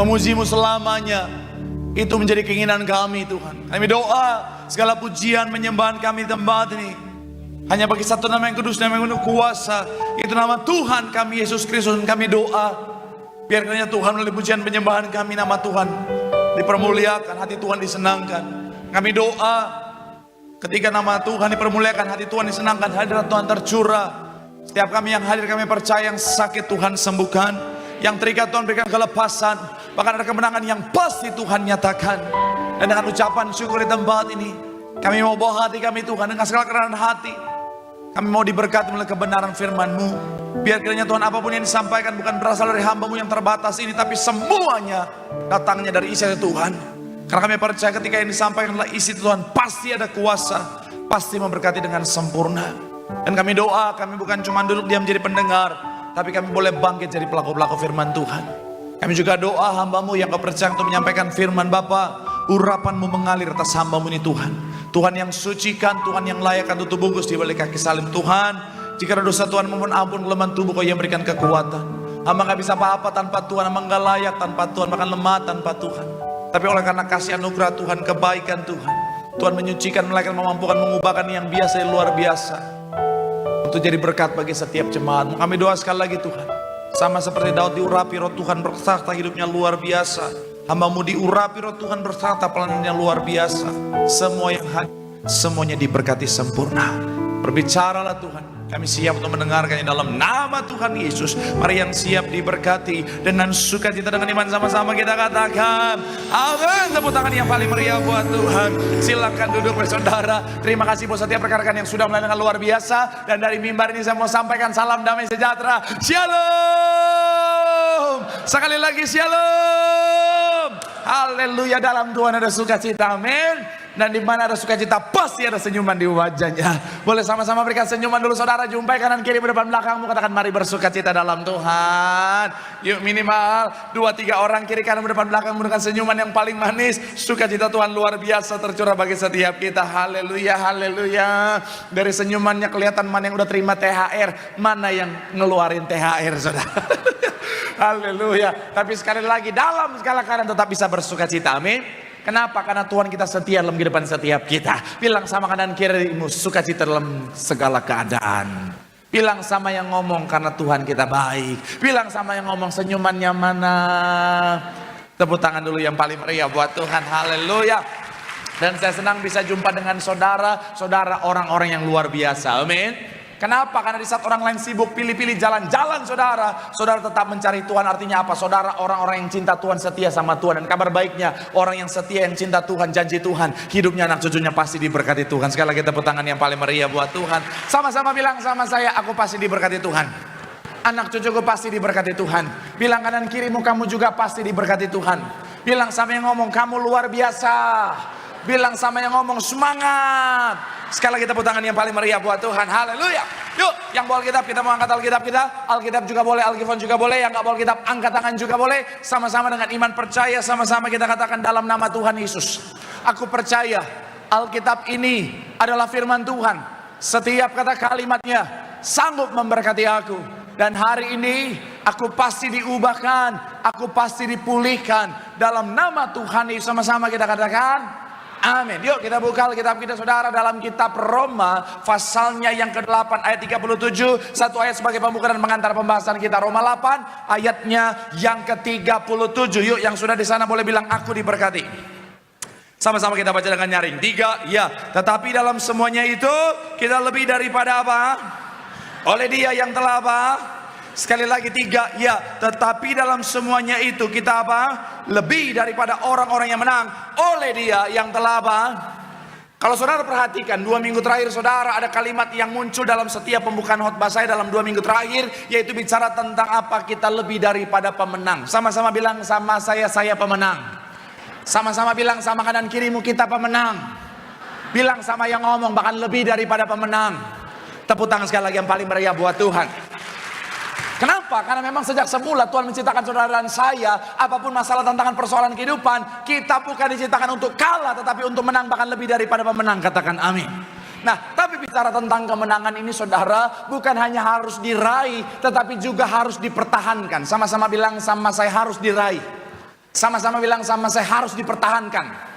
memuji-Mu selamanya. Itu menjadi keinginan kami Tuhan. Kami doa segala pujian penyembahan kami di tempat ini hanya bagi satu nama yang kudus, nama yang penuh kuasa, itu nama Tuhan kami Yesus Kristus. Kami doa biar kiranya Tuhan melalui pujian penyembahan kami, nama Tuhan dipermuliakan, hati Tuhan disenangkan. Kami doa ketika nama Tuhan dipermuliakan, hati Tuhan disenangkan, hadirat Tuhan tercurah. Setiap kami yang hadir, kami percaya yang sakit Tuhan sembuhkan, yang terikat Tuhan berikan kelepasan, bahkan ada kemenangan yang pasti Tuhan nyatakan. Dan dengan ucapan syukur di tempat ini, kami mau bawa hati kami Tuhan dengan segala kerendahan hati. Kami mau diberkati melalui kebenaran firman-Mu. Biar kiranya Tuhan apapun yang disampaikan bukan berasal dari hamba-Mu yang terbatas ini, tapi semuanya datangnya dari isi Tuhan. Karena kami percaya ketika yang disampaikan adalah isi Tuhan, pasti ada kuasa, pasti memberkati dengan sempurna. Dan kami doa, kami bukan cuma duduk diam menjadi pendengar, tapi kami boleh bangkit jadi pelaku-pelaku firman Tuhan. Kami juga doa hamba-Mu yang Kau percaya untuk menyampaikan firman Bapa, urapan-Mu mengalir atas hamba-Mu ini Tuhan. Tuhan yang sucikan, Tuhan yang layak untuk bungkus di balik kaki salib Tuhan. Jika ada dosa Tuhan mohon ampun, kelemahan tubuh Kau yang berikan kekuatan. Hamba gak bisa apa-apa tanpa Tuhan, hamba gak layak tanpa Tuhan, bahkan lemah tanpa Tuhan. Tapi oleh karena kasih anugerah Tuhan, kebaikan Tuhan, Tuhan menyucikan, melainkan memampukan, mengubahkan yang biasa yang luar biasa untuk jadi berkat bagi setiap jemaat. Kami doa sekali lagi Tuhan, sama seperti Daud diurapi roh Tuhan berserta hidupnya luar biasa. Hamba-Mu diurapi roh Tuhan berserta pelanannya luar biasa. Semua yang hadir, semuanya diberkati sempurna. Berbicaralah Tuhan, kami siap untuk mendengarkannya dalam nama Tuhan Yesus. Mari yang siap diberkati dengan sukacita dengan iman, sama-sama kita katakan amin. Tepuk tangan yang paling meriah buat Tuhan. Silakan duduk saudara. Terima kasih buat setiap rekan-rekan yang sudah mulai dengan luar biasa. Dan dari mimbar ini saya mau sampaikan salam damai sejahtera. Shalom. Sekali lagi shalom. Haleluya, dalam Tuhan ada sukacita, amin. Dan di mana ada sukacita pasti ada senyuman di wajahnya. Boleh sama-sama berikan senyuman dulu saudara. Jumpai kanan kiri depan belakangmu, katakan mari bersukacita dalam Tuhan. Yuk minimal 2-3 orang kiri kanan depan belakangmu dengan senyuman yang paling manis. Sukacita Tuhan luar biasa tercurah bagi setiap kita. Haleluya, haleluya. Dari senyumannya kelihatan mana yang udah terima THR, mana yang ngeluarin THR saudara. Haleluya. Tapi sekali lagi dalam segala keadaan tetap bisa bersukacita, amin. Kenapa? Karena Tuhan kita setia dalam kehidupan setiap kita. Bilang sama kanan kirimu, sukacita dalam segala keadaan. Bilang sama yang ngomong, karena Tuhan kita baik. Bilang sama yang ngomong, senyumannya mana? Tepuk tangan dulu yang paling meriah buat Tuhan. Haleluya. Dan saya senang bisa jumpa dengan saudara-saudara orang-orang yang luar biasa, amin. Kenapa? Karena di saat orang lain sibuk pilih-pilih jalan-jalan saudara, saudara tetap mencari Tuhan. Artinya apa? Saudara orang-orang yang cinta Tuhan, setia sama Tuhan. Dan kabar baiknya, orang yang setia, yang cinta Tuhan, janji Tuhan, hidupnya anak cucunya pasti diberkati Tuhan. Sekali lagi tepuk tangan yang paling meriah buat Tuhan. Sama-sama bilang sama saya, aku pasti diberkati Tuhan. Anak cucuku pasti diberkati Tuhan. Bilang kanan kirimu, kamu juga pasti diberkati Tuhan. Bilang sama yang ngomong, kamu luar biasa. Bilang sama yang ngomong, semangat. Sekali lagi tepuk tangan yang paling meriah buat Tuhan. Haleluya. Yuk, yang bawa Alkitab, kita mau angkat Alkitab kita. Alkitab juga boleh, Alkifon juga boleh. Yang gak bawa Alkitab, angkat tangan juga boleh. Sama-sama dengan iman percaya, sama-sama kita katakan dalam nama Tuhan Yesus. Aku percaya Alkitab ini adalah firman Tuhan. Setiap kata kalimatnya sanggup memberkati aku. Dan hari ini aku pasti diubahkan, aku pasti dipulihkan. Dalam nama Tuhan Yesus, sama-sama kita katakan amin. Yuk kita buka Alkitab kita saudara dalam kitab Roma pasalnya yang ke-8 ayat 37. Satu ayat sebagai pembuka dan pengantar pembahasan kita. Roma 8 ayatnya yang ke-37. Yuk yang sudah di sana boleh bilang aku diberkati. Sama-sama kita baca dengan nyaring. 3, ya. Tetapi dalam semuanya itu kita lebih daripada apa? Oleh Dia yang telah apa? Sekali lagi 3, ya. Tetapi dalam semuanya itu kita apa? Lebih daripada orang-orang yang menang oleh Dia yang telah apa? Kalau saudara perhatikan 2 minggu terakhir saudara ada kalimat yang muncul dalam setiap pembukaan khotbah saya dalam 2 minggu terakhir, yaitu bicara tentang apa? Kita lebih daripada pemenang. Sama-sama bilang sama saya pemenang. Sama-sama bilang sama kanan kirimu, kita pemenang. Bilang sama yang ngomong, bahkan lebih daripada pemenang. Tepuk tangan sekali lagi yang paling meriah buat Tuhan. Kenapa? Karena memang sejak semula Tuhan menciptakan saudara dan saya, apapun masalah, tantangan, persoalan kehidupan, kita bukan diciptakan untuk kalah, tetapi untuk menang, bahkan lebih daripada pemenang. Katakan amin. Nah, tapi bicara tentang kemenangan ini saudara, bukan hanya harus diraih, tetapi juga harus dipertahankan. Sama-sama bilang sama saya, harus diraih. Sama-sama bilang sama saya, harus dipertahankan.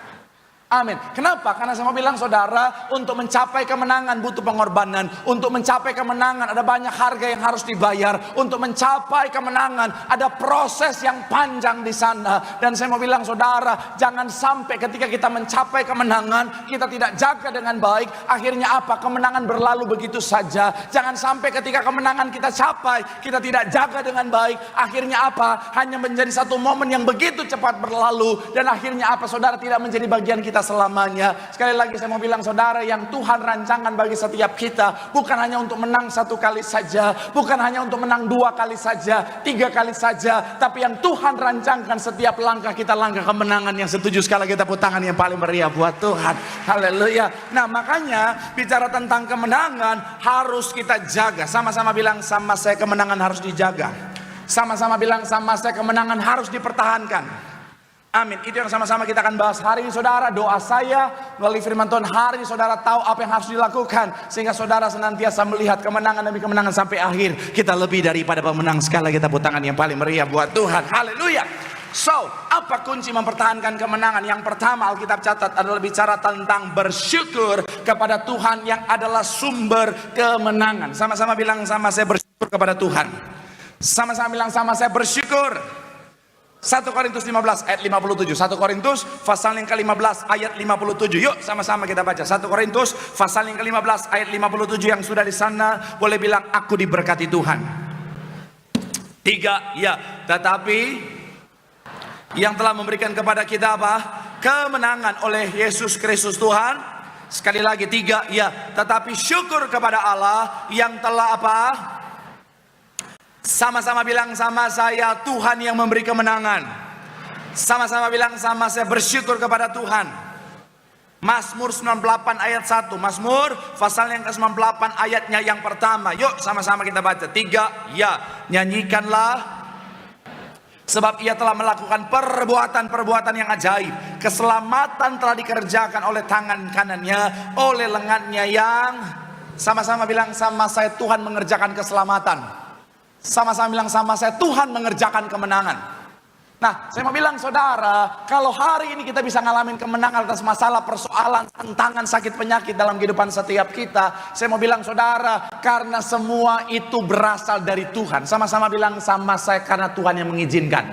Amin. Kenapa? Karena saya mau bilang saudara, untuk mencapai kemenangan butuh pengorbanan. Untuk mencapai kemenangan ada banyak harga yang harus dibayar. Untuk mencapai kemenangan ada proses yang panjang di sana. Dan saya mau bilang saudara, jangan sampai ketika kita mencapai kemenangan kita tidak jaga dengan baik. Akhirnya apa? Kemenangan berlalu begitu saja. Jangan sampai ketika kemenangan kita capai kita tidak jaga dengan baik. Akhirnya apa? Hanya menjadi satu momen yang begitu cepat berlalu. Dan akhirnya apa? Saudara, tidak menjadi bagian kita selamanya. Sekali lagi saya mau bilang saudara, yang Tuhan rancangkan bagi setiap kita bukan hanya untuk menang satu kali saja, bukan hanya untuk menang 2 kali saja, 3 kali saja, tapi yang Tuhan rancangkan setiap langkah kita langkah kemenangan. Yang setuju sekali kita tepuk tangan yang paling meriah buat Tuhan. Haleluya. Nah, makanya bicara tentang kemenangan harus kita jaga. Sama-sama bilang sama saya, kemenangan harus dijaga. Sama-sama bilang sama saya, kemenangan harus dipertahankan. Amin. Itu yang sama-sama kita akan bahas hari ini saudara. Doa saya melalui firman Tuhan hari ini saudara tahu apa yang harus dilakukan, sehingga saudara senantiasa melihat kemenangan demi kemenangan sampai akhir. Kita lebih daripada pemenang. Sekali lagi kita tepuk tangan yang paling meriah buat Tuhan. Haleluya. So, apa kunci mempertahankan kemenangan? Yang pertama Alkitab catat adalah bicara tentang bersyukur kepada Tuhan yang adalah sumber kemenangan. Sama-sama bilang sama saya, bersyukur kepada Tuhan. Sama-sama bilang sama saya, bersyukur. 1 Korintus 15 ayat 57. 1 Korintus pasal yang ke-15 ayat 57. Yuk sama-sama kita baca. 1 Korintus pasal yang ke-15 ayat 57. Yang sudah di sana boleh bilang aku diberkati Tuhan. 3, ya, tetapi yang telah memberikan kepada kita apa? Kemenangan oleh Yesus Kristus Tuhan. Sekali lagi 3, ya, tetapi syukur kepada Allah yang telah apa? Sama-sama bilang sama saya, Tuhan yang memberi kemenangan. Sama-sama bilang sama saya, bersyukur kepada Tuhan. Mazmur 98 ayat 1. Mazmur pasal yang ke-98 ayatnya yang pertama. Yuk sama-sama kita baca. 3, ya, nyanyikanlah sebab ia telah melakukan perbuatan-perbuatan yang ajaib. Keselamatan telah dikerjakan oleh tangan kanannya, oleh lengannya yang, sama-sama bilang sama saya, Tuhan mengerjakan keselamatan. Sama-sama bilang sama saya, Tuhan mengerjakan kemenangan. Nah, saya mau bilang saudara, kalau hari ini kita bisa ngalamin kemenangan atas masalah, persoalan, tantangan, sakit, penyakit dalam kehidupan setiap kita, saya mau bilang saudara, karena semua itu berasal dari Tuhan. Sama-sama bilang sama saya, karena Tuhan yang mengizinkan.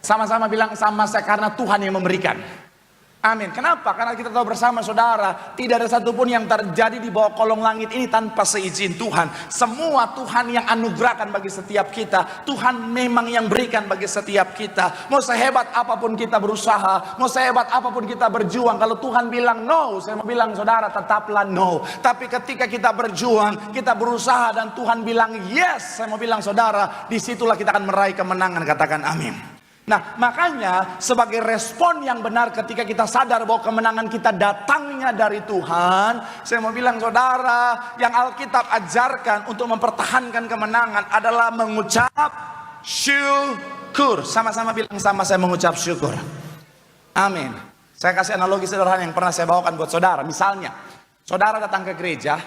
Sama-sama bilang sama saya, karena Tuhan yang memberikan. Amin. Kenapa? Karena kita tahu bersama saudara, tidak ada satupun yang terjadi di bawah kolong langit ini tanpa seizin Tuhan. Semua Tuhan yang anugerahkan bagi setiap kita. Tuhan memang yang berikan bagi setiap kita. Mau sehebat apapun kita berusaha, mau sehebat apapun kita berjuang, kalau Tuhan bilang no, saya mau bilang saudara, tetaplah no. Tapi ketika kita berjuang, kita berusaha dan Tuhan bilang yes, saya mau bilang saudara, disitulah kita akan meraih kemenangan. Katakan amin. Nah, makanya sebagai respon yang benar ketika kita sadar bahwa kemenangan kita datangnya dari Tuhan, saya mau bilang saudara, yang Alkitab ajarkan untuk mempertahankan kemenangan adalah mengucap syukur. Sama-sama bilang sama saya, mengucap syukur. Amin. Saya kasih analogi sederhana yang pernah saya bawakan buat saudara. Misalnya, saudara datang ke gereja,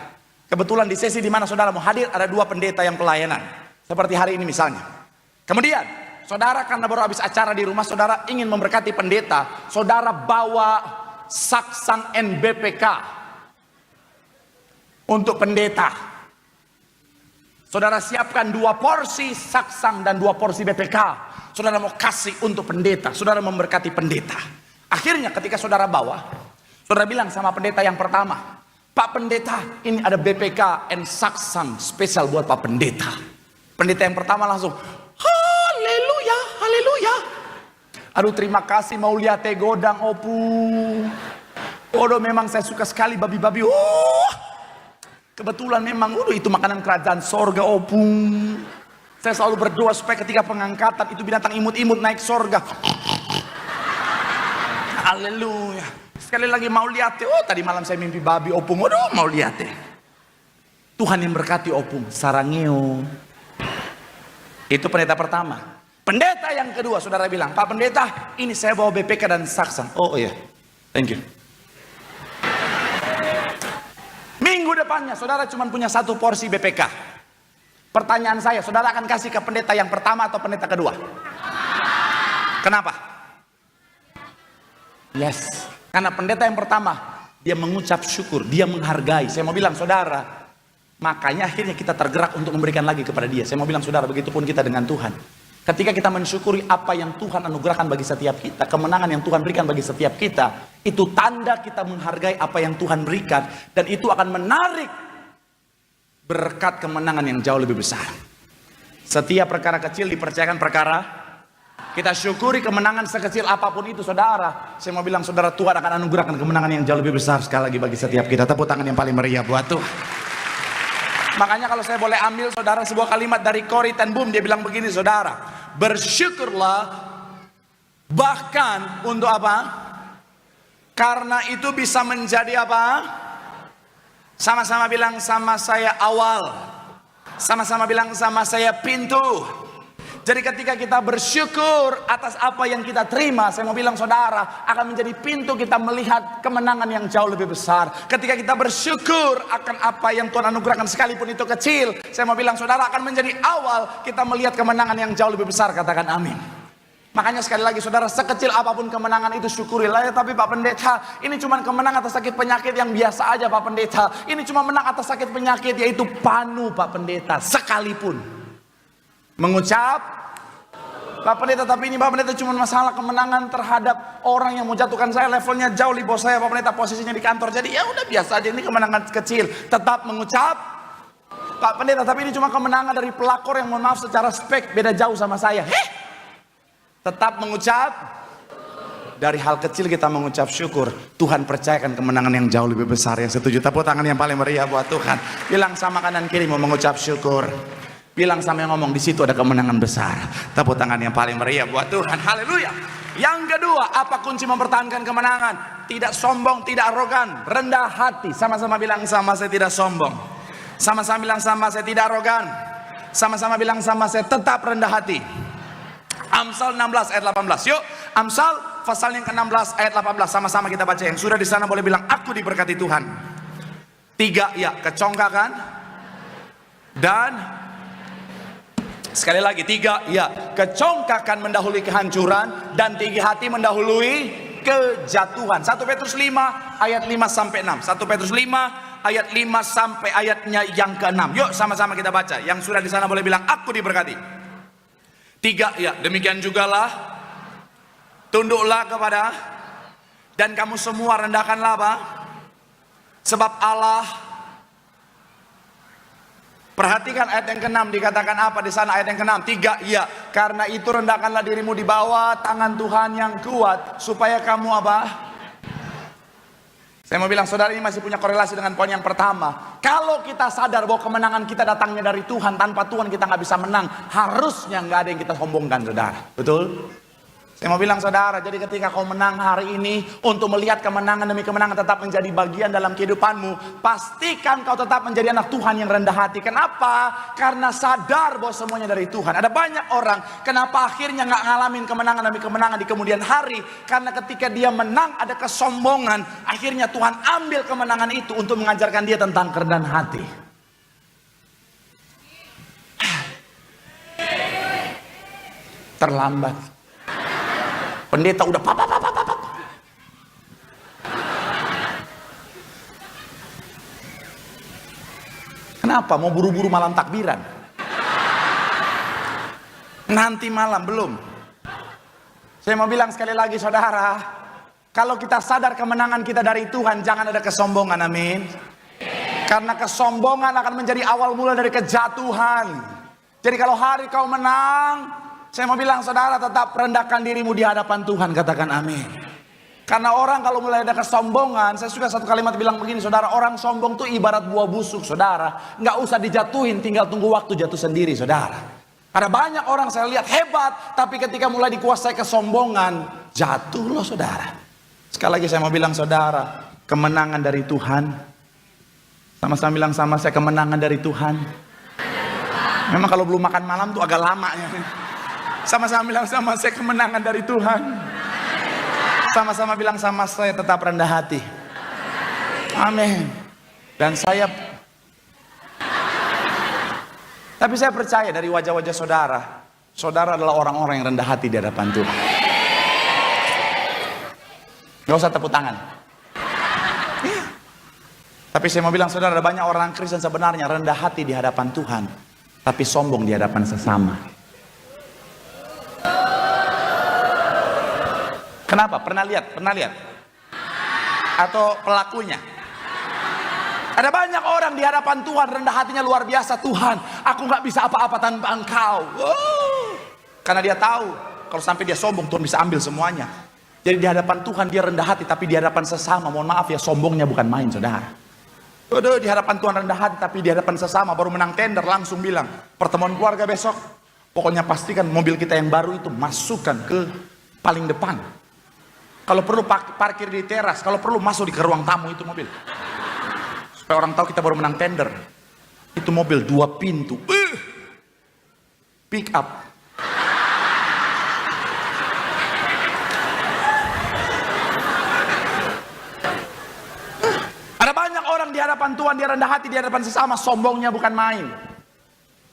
kebetulan di sesi di mana saudara mau hadir ada 2 pendeta yang pelayanan. Seperti hari ini misalnya. Kemudian saudara karena baru habis acara di rumah, saudara ingin memberkati pendeta. Saudara bawa saksang NBPK untuk pendeta. Saudara siapkan 2 porsi saksang dan 2 porsi BPK. Saudara mau kasih untuk pendeta. Saudara memberkati pendeta. Akhirnya ketika saudara bawa, saudara bilang sama pendeta yang pertama, Pak Pendeta, ini ada BPK and saksang spesial buat Pak Pendeta. Pendeta yang pertama langsung, haleluya, haleluya. Aduh terima kasih mau lihat godang opu. Odo memang saya suka sekali babi-babi. Kebetulan memang itu makanan kerajaan sorga opung. Saya selalu berdoa supaya ketika pengangkatan itu binatang imut-imut naik sorga. Haleluya. Sekali lagi mau lihat. Tadi malam saya mimpi babi opung. Aduh mau lihat. Tuhan yang berkati opung. Sarangeo. Itu pendeta pertama. Pendeta yang kedua, saudara bilang, Pak Pendeta, ini saya bawa BPK dan saksang. Oh iya, thank you. Minggu depannya, saudara cuma punya 1 porsi BPK. Pertanyaan saya, saudara akan kasih ke pendeta yang pertama atau pendeta kedua? Kenapa? Yes. Karena pendeta yang pertama, dia mengucap syukur, dia menghargai. Saya mau bilang saudara, makanya akhirnya kita tergerak untuk memberikan lagi kepada dia. Saya mau bilang saudara, begitupun kita dengan Tuhan. Ketika kita mensyukuri apa yang Tuhan anugerahkan bagi setiap kita, kemenangan yang Tuhan berikan bagi setiap kita, itu tanda kita menghargai apa yang Tuhan berikan. Dan itu akan menarik berkat kemenangan yang jauh lebih besar. Setiap perkara kecil dipercayakan perkara. Kita syukuri kemenangan sekecil apapun itu saudara. Saya mau bilang saudara, Tuhan akan anugerahkan kemenangan yang jauh lebih besar sekali lagi bagi setiap kita. Tepuk tangan yang paling meriah buat Tuhan. Makanya kalau saya boleh ambil saudara sebuah kalimat dari Corrie ten Boom, dia bilang begini saudara, bersyukurlah bahkan untuk apa? Karena itu bisa menjadi apa? Sama-sama bilang sama saya awal. Sama-sama bilang sama saya pintu. Jadi ketika kita bersyukur atas apa yang kita terima, saya mau bilang saudara, akan menjadi pintu kita melihat kemenangan yang jauh lebih besar. Ketika kita bersyukur akan apa yang Tuhan anugerahkan sekalipun itu kecil, saya mau bilang saudara, akan menjadi awal kita melihat kemenangan yang jauh lebih besar. Katakan amin. Makanya sekali lagi saudara, sekecil apapun kemenangan itu syukurilah. Ya, tapi Pak Pendeta, ini cuma kemenangan atas sakit penyakit yang biasa aja Pak Pendeta. Ini cuma menang atas sakit penyakit, yaitu panu Pak Pendeta. Sekalipun mengucap Pak Pendeta, tapi ini Pak Pendeta cuma masalah kemenangan terhadap orang yang mau jatuhkan saya, levelnya jauh di bawah saya Pak Pendeta, posisinya di kantor, jadi ya udah biasa aja, ini kemenangan kecil. Tetap mengucap Pak Pendeta, tapi ini cuma kemenangan dari pelakor yang mohon maaf secara spek beda jauh sama saya. Tetap mengucap. Dari hal kecil kita mengucap syukur, Tuhan percayakan kemenangan yang jauh lebih besar. Yang setuju tepuk tangan yang paling meriah buat Tuhan. Bilang sama kanan kiri mau mengucap syukur. Bilang sama yang ngomong, di situ ada kemenangan besar. Tepuk tangan yang paling meriah buat Tuhan. Haleluya. Yang kedua, apa kunci mempertahankan kemenangan? Tidak sombong, tidak arogan, rendah hati. Sama-sama bilang sama saya tidak sombong. Sama-sama bilang sama saya tidak arogan. Sama-sama bilang sama saya tetap rendah hati. Amsal 16 ayat 18. Yuk, Amsal pasal yang ke-16 ayat 18. Sama-sama kita baca. Yang sudah di sana boleh bilang aku diberkati Tuhan. 3 ya, kecongkakan dan sekali lagi 3 ya, kecongkakan mendahului kehancuran dan tinggi hati mendahului kejatuhan. 1 Petrus 5 ayat 5 sampai 6. 1 Petrus 5 ayat 5 sampai ayatnya yang ke-6. Yuk sama-sama kita baca. Yang sudah di sana boleh bilang aku diberkati. 3 ya, demikian jugalah tunduklah kepada dan kamu semua rendahkanlah apa? Sebab Allah. Perhatikan ayat yang ke-6 dikatakan apa di sana ayat yang ke-6? 3 ya, karena itu rendahkanlah dirimu di bawah tangan Tuhan yang kuat supaya kamu apa? Saya mau bilang saudara, ini masih punya korelasi dengan poin yang pertama. Kalau kita sadar bahwa kemenangan kita datangnya dari Tuhan, tanpa Tuhan kita nggak bisa menang, harusnya nggak ada yang kita sombongkan saudara. Betul? Saya mau bilang saudara, jadi ketika kau menang hari ini, untuk melihat kemenangan demi kemenangan tetap menjadi bagian dalam kehidupanmu, pastikan kau tetap menjadi anak Tuhan yang rendah hati. Kenapa? Karena sadar bahwa semuanya dari Tuhan. Ada banyak orang, kenapa akhirnya nggak ngalamin kemenangan demi kemenangan di kemudian hari? Karena ketika dia menang ada kesombongan, akhirnya Tuhan ambil kemenangan itu untuk mengajarkan dia tentang kerendahan hati. Terlambat. Pendeta udah pap. Kenapa? Mau buru-buru malam takbiran? Nanti malam belum. Saya mau bilang sekali lagi saudara, kalau kita sadar kemenangan kita dari Tuhan, jangan ada kesombongan, amin. Karena kesombongan akan menjadi awal mula dari kejatuhan. Jadi kalau hari kau menang, saya mau bilang saudara, tetap rendahkan dirimu di hadapan Tuhan, katakan amin. Karena orang kalau mulai ada kesombongan, saya suka satu kalimat bilang begini saudara, orang sombong tuh ibarat buah busuk saudara, nggak usah dijatuhin, tinggal tunggu waktu jatuh sendiri saudara. Ada banyak orang saya lihat hebat, tapi ketika mulai dikuasai kesombongan, jatuh loh saudara. Sekali lagi saya mau bilang saudara, kemenangan dari Tuhan. Sama-sama bilang sama saya, kemenangan dari Tuhan. Memang kalau belum makan malam tuh agak lama ya. Sama-sama bilang sama saya, kemenangan dari Tuhan. Sama-sama bilang sama saya, tetap rendah hati. Amin. Dan saya, tapi saya percaya dari wajah-wajah saudara, saudara adalah orang-orang yang rendah hati di hadapan Tuhan. Gak usah tepuk tangan. Iya. Tapi saya mau bilang saudara, ada banyak orang Kristen sebenarnya rendah hati di hadapan Tuhan, tapi sombong di hadapan sesama. Kenapa? Pernah lihat? Atau pelakunya? Ada banyak orang di hadapan Tuhan rendah hatinya luar biasa. Tuhan, aku nggak bisa apa-apa tanpa Engkau. Karena dia tahu kalau sampai dia sombong, Tuhan bisa ambil semuanya. Jadi di hadapan Tuhan dia rendah hati, tapi di hadapan sesama, mohon maaf ya, sombongnya bukan main, saudara. Di hadapan Tuhan rendah hati, tapi di hadapan sesama baru menang tender langsung bilang, pertemuan keluarga besok, pokoknya pastikan mobil kita yang baru itu masukkan ke paling depan. Kalau perlu parkir di teras, kalau perlu masuk ke ruang tamu itu mobil. Supaya orang tahu kita baru menang tender. Itu mobil 2 pintu. Pick up. Ada banyak orang di hadapan Tuhan, dia rendah hati di hadapan sesama, sombongnya bukan main.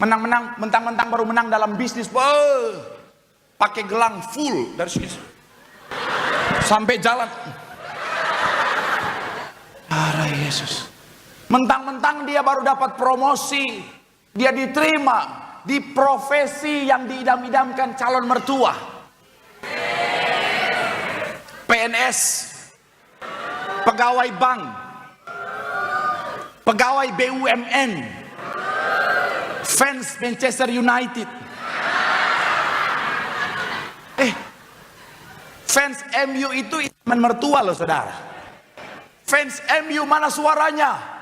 Menang-menang, mentang-mentang baru menang dalam bisnis, pakai gelang full dari sini sampai jalan. Arah Yesus. Mentang-mentang dia baru dapat promosi, dia diterima di profesi yang diidam-idamkan calon mertua. PNS, pegawai bank, pegawai BUMN, fans Manchester United, fans MU itu teman mertua loh saudara. Fans MU mana suaranya?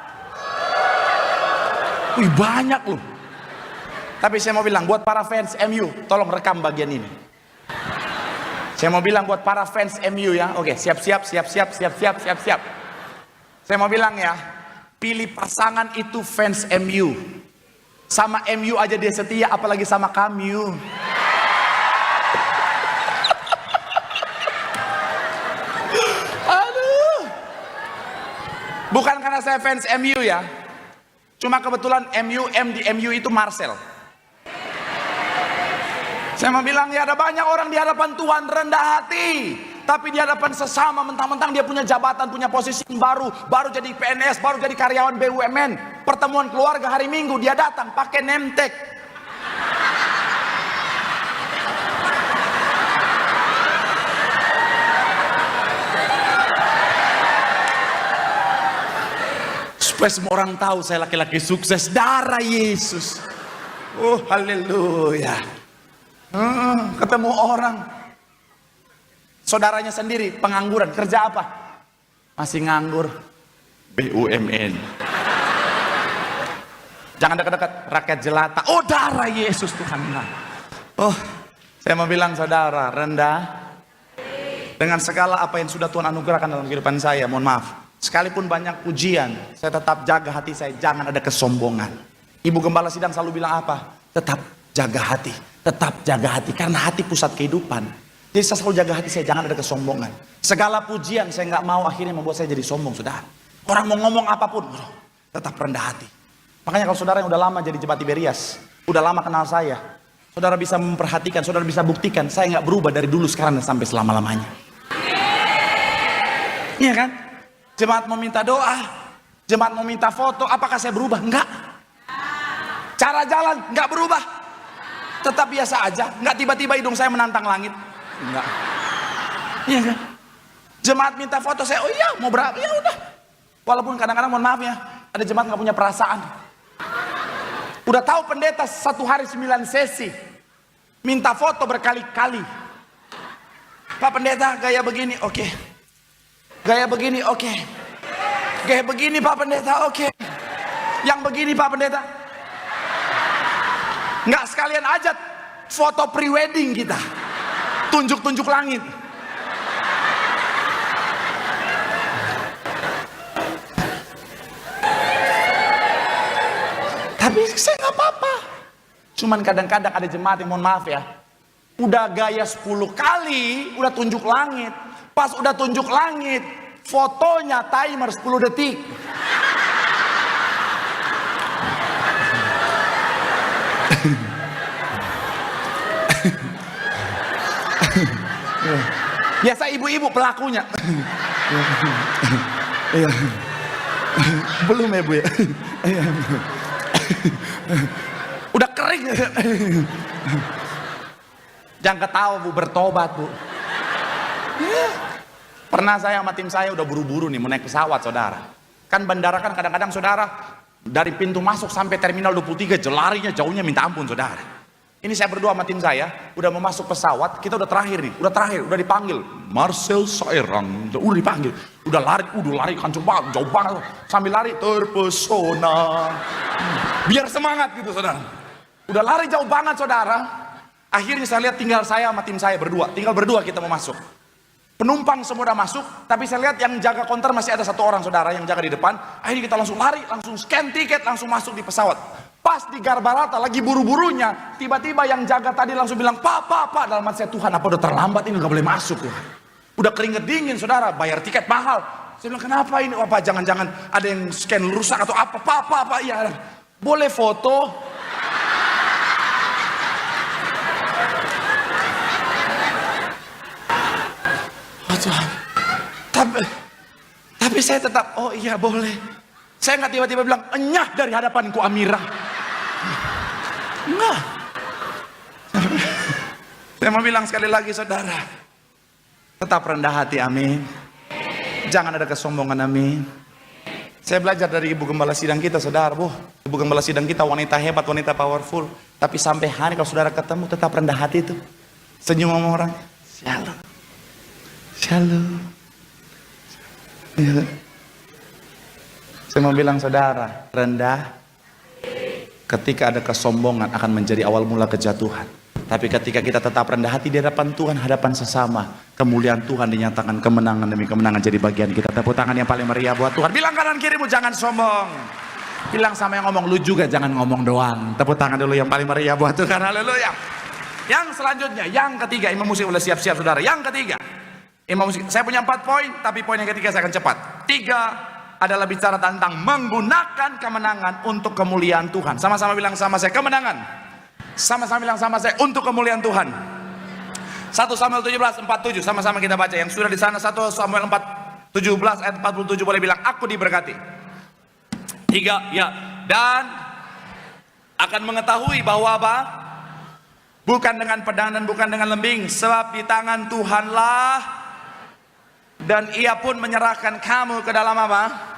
Wih banyak loh. Tapi saya mau bilang buat para fans MU, tolong rekam bagian ini. Saya mau bilang buat para fans MU ya, oke, siap-siap. Saya mau bilang ya, pilih pasangan itu fans MU. Sama MU aja dia setia, apalagi sama kamu. Aduh. Bukan karena saya fans MU ya. Cuma kebetulan M di MU itu Marcel. Saya mau bilang ya, ada banyak orang di hadapan Tuhan rendah hati, tapi di hadapan sesama mentang-mentang dia punya jabatan, punya posisi yang baru jadi PNS, baru jadi karyawan BUMN. Pertemuan keluarga hari Minggu dia datang pakai name tag. Supaya semua orang tahu saya laki-laki sukses, darah Yesus. Oh haleluya. Ketemu orang, saudaranya sendiri pengangguran, kerja apa? Masih nganggur, BUMN. Jangan dekat-dekat, rakyat jelata. Oh darah Yesus Tuhan. Oh saya mau bilang saudara, rendah dengan segala apa yang sudah Tuhan anugerahkan dalam kehidupan saya. Mohon maaf, sekalipun banyak pujian, saya tetap jaga hati saya, jangan ada kesombongan. Ibu Gembala Sidang selalu bilang apa? Tetap jaga hati, karena hati pusat kehidupan. Jadi saya selalu jaga hati saya, jangan ada kesombongan. Segala pujian saya nggak mau akhirnya membuat saya jadi sombong, saudara. Orang mau ngomong apapun, tetap rendah hati. Makanya kalau saudara yang udah lama jadi jemaat Tiberias, udah lama kenal saya, saudara bisa memperhatikan, saudara bisa buktikan, saya nggak berubah dari dulu sekarang dan sampai selama-lamanya. Iya kan? Jemaat mau minta doa, jemaat mau minta foto, apakah saya berubah? Enggak. Cara jalan nggak berubah, tetap biasa aja. Nggak tiba-tiba hidung saya menantang langit, enggak. Iya kan? Jemaat minta foto, saya oh iya mau berapa, ya udah. Walaupun kadang-kadang mohon maaf ya, ada jemaat nggak punya perasaan. Udah tahu pendeta 1 hari 9 sesi, minta foto berkali-kali. Pak pendeta gaya begini, oke. Gaya begini, oke. Gaya begini Pak pendeta, oke. Yang begini Pak pendeta. Nggak sekalian aja foto pre-wedding kita, tunjuk-tunjuk langit. Tapi saya nggak apa-apa. Cuman kadang-kadang ada jemaat yang mohon maaf ya, udah gaya 10 kali, udah tunjuk langit. Pas udah tunjuk langit, fotonya timer 10 detik. Biasa ibu-ibu pelakunya. Iya. Belum ya Bu ya? Udah kering. Jangan ketawa Bu, bertobat Bu. Pernah saya sama tim saya udah buru-buru nih mau naik pesawat saudara. Kan bandara kan kadang-kadang saudara dari pintu masuk sampai terminal 23 larinya jauhnya minta ampun saudara. Ini saya berdua sama tim saya, udah mau masuk pesawat, kita udah terakhir nih, udah dipanggil Marcel Sairang, udah dipanggil, udah lari kenceng banget, jauh banget, sambil lari terpesona, biar semangat gitu saudara. Udah lari jauh banget saudara, akhirnya saya lihat tinggal saya sama tim saya berdua, tinggal berdua kita mau masuk. Penumpang semua udah masuk, tapi saya lihat yang jaga konter masih ada satu orang saudara yang jaga di depan. Akhirnya kita langsung lari, langsung scan tiket, langsung masuk di pesawat. Pas di Garbarata lagi buru-burunya, tiba-tiba yang jaga tadi langsung bilang, Pak, dalam hati saya, Tuhan apa udah terlambat ini, nggak boleh masuk ya. Udah keringet dingin saudara, bayar tiket mahal. Saya bilang kenapa ini, apa jangan-jangan ada yang scan rusak atau apa, Pak, iya. Boleh foto? Tapi saya tetap, oh iya boleh. Saya nggak tiba-tiba bilang, enyah dari hadapanku Amira. Enggak. Saya mau bilang sekali lagi saudara, tetap rendah hati, amin. Jangan ada kesombongan, amin. Saya belajar dari ibu gembala sidang kita saudara, ibu gembala sidang kita wanita hebat, wanita powerful. Tapi sampai hari kalau saudara ketemu tetap rendah hati itu. Senyum sama orang, Shalom. Saya mau bilang saudara, rendah ketika ada kesombongan akan menjadi awal mula kejatuhan. Tapi ketika kita tetap rendah hati di hadapan Tuhan, hadapan sesama, kemuliaan Tuhan dinyatakan, kemenangan demi kemenangan jadi bagian kita. Tepuk tangan yang paling meriah buat Tuhan. Bilang kanan kirimu jangan sombong. Bilang sama yang ngomong, lu juga jangan ngomong doang. Tepuk tangan dulu yang paling meriah buat Tuhan. Haleluya. Yang selanjutnya, yang ketiga, imam musik boleh siap-siap saudara. Yang ketiga, imam musik, saya punya 4 poin, tapi poin yang ketiga saya akan cepat. 3 adalah bicara tentang menggunakan kemenangan untuk kemuliaan Tuhan. Sama-sama bilang sama saya, kemenangan. Sama-sama bilang sama saya, untuk kemuliaan Tuhan. 1 Samuel 17:47, sama-sama kita baca. Yang sudah di sana 1 Samuel 17 ayat 47 boleh bilang, aku diberkati. 3, ya. Dan akan mengetahui bahwa apa? Bukan dengan pedang dan bukan dengan lembing, sebab di tangan Tuhanlah, dan ia pun menyerahkan kamu ke dalam apa?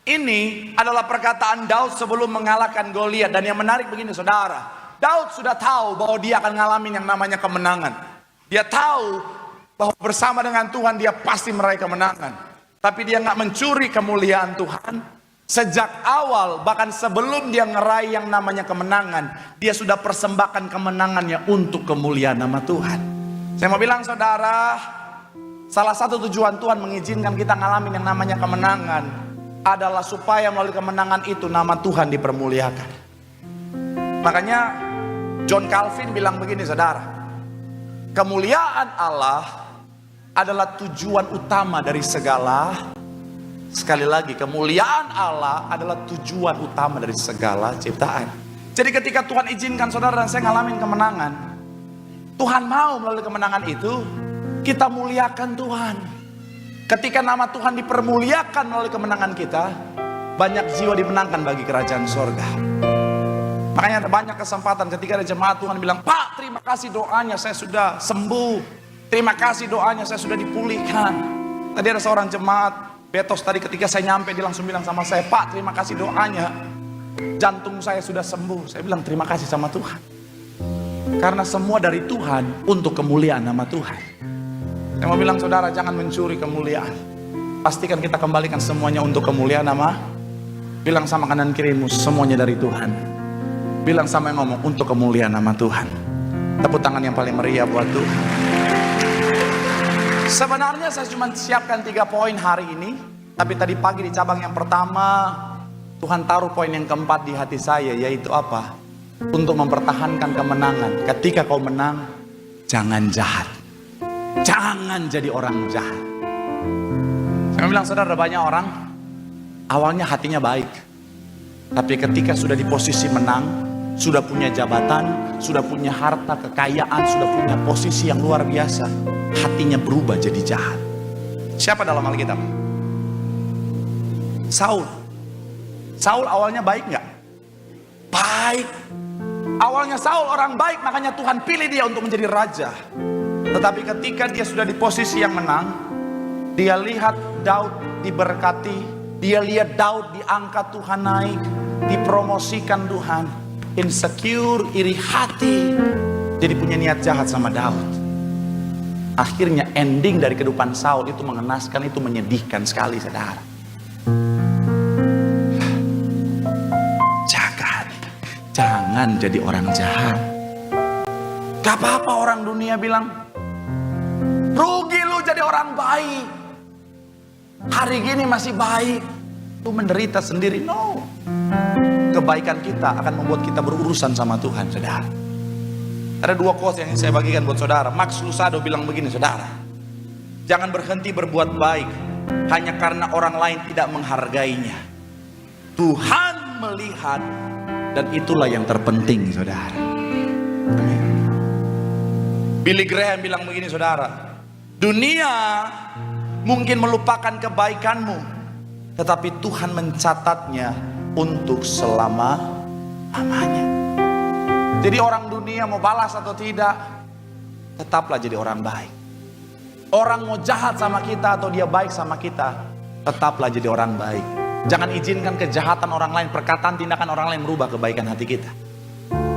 Ini adalah perkataan Daud sebelum mengalahkan Goliat. Dan yang menarik begini saudara, Daud sudah tahu bahwa dia akan ngalamin yang namanya kemenangan. Dia tahu bahwa bersama dengan Tuhan dia pasti meraih kemenangan. Tapi dia nggak mencuri kemuliaan Tuhan. Sejak awal, bahkan sebelum dia ngeraih yang namanya kemenangan, dia sudah persembahkan kemenangannya untuk kemuliaan nama Tuhan. Saya mau bilang saudara, salah satu tujuan Tuhan mengizinkan kita ngalamin yang namanya kemenangan adalah supaya melalui kemenangan itu nama Tuhan dipermuliakan. Makanya John Calvin bilang begini saudara, kemuliaan Allah adalah tujuan utama dari segala. Sekali lagi, kemuliaan Allah adalah tujuan utama dari segala ciptaan. Jadi ketika Tuhan izinkan saudara dan saya ngalamin kemenangan, Tuhan mau melalui kemenangan itu kita muliakan Tuhan. Ketika nama Tuhan dipermuliakan melalui kemenangan kita, banyak jiwa dimenangkan bagi kerajaan sorga. Makanya ada banyak kesempatan ketika ada jemaat Tuhan bilang, Pak terima kasih doanya saya sudah sembuh, terima kasih doanya saya sudah dipulihkan. Tadi ada seorang jemaat Betos tadi ketika saya nyampe dia langsung bilang sama saya, Pak terima kasih doanya, jantung saya sudah sembuh. Saya bilang terima kasih sama Tuhan, karena semua dari Tuhan untuk kemuliaan nama Tuhan. Saya mau bilang saudara, jangan mencuri kemuliaan. Pastikan kita kembalikan semuanya untuk kemuliaan nama. Bilang sama kanan kirimu, semuanya dari Tuhan. Bilang sama yang ngomong, untuk kemuliaan nama Tuhan. Tepuk tangan yang paling meriah buat Tuhan. Sebenarnya saya cuma siapkan 3 poin hari ini, tapi tadi pagi di cabang yang pertama Tuhan taruh poin yang keempat di hati saya, yaitu apa? Untuk mempertahankan kemenangan. Ketika kau menang, jangan jahat, jangan jadi orang jahat. Saya bilang saudara, ada banyak orang awalnya hatinya baik, tapi ketika sudah di posisi menang, sudah punya jabatan, sudah punya harta, kekayaan, sudah punya posisi yang luar biasa, hatinya berubah jadi jahat. Siapa dalam Alkitab? Saul. Saul awalnya baik nggak? Baik. Awalnya Saul orang baik, makanya Tuhan pilih dia untuk menjadi raja. Tetapi ketika dia sudah di posisi yang menang, dia lihat Daud diberkati, dia lihat Daud diangkat Tuhan naik, dipromosikan Tuhan, insecure, iri hati, jadi punya niat jahat sama Daud. Akhirnya ending dari kehidupan Saul itu mengenaskan, itu menyedihkan sekali, saudara. Jangan jadi orang jahat. Gak apa-apa orang dunia bilang, rugi lu jadi orang baik. Hari gini masih baik, lu menderita sendiri. No. Kebaikan kita akan membuat kita berurusan sama Tuhan, saudara. Ada dua quotes yang saya bagikan buat saudara. Max Lucado bilang begini, saudara. Jangan berhenti berbuat baik hanya karena orang lain tidak menghargainya. Tuhan melihat, dan itulah yang terpenting, saudara. Billy Graham bilang begini, saudara. Dunia mungkin melupakan kebaikanmu, tetapi Tuhan mencatatnya untuk selama-lamanya. Jadi orang dunia mau balas atau tidak, tetaplah jadi orang baik. Orang mau jahat sama kita atau dia baik sama kita, tetaplah jadi orang baik. Jangan izinkan kejahatan orang lain, perkataan, tindakan orang lain merubah kebaikan hati kita.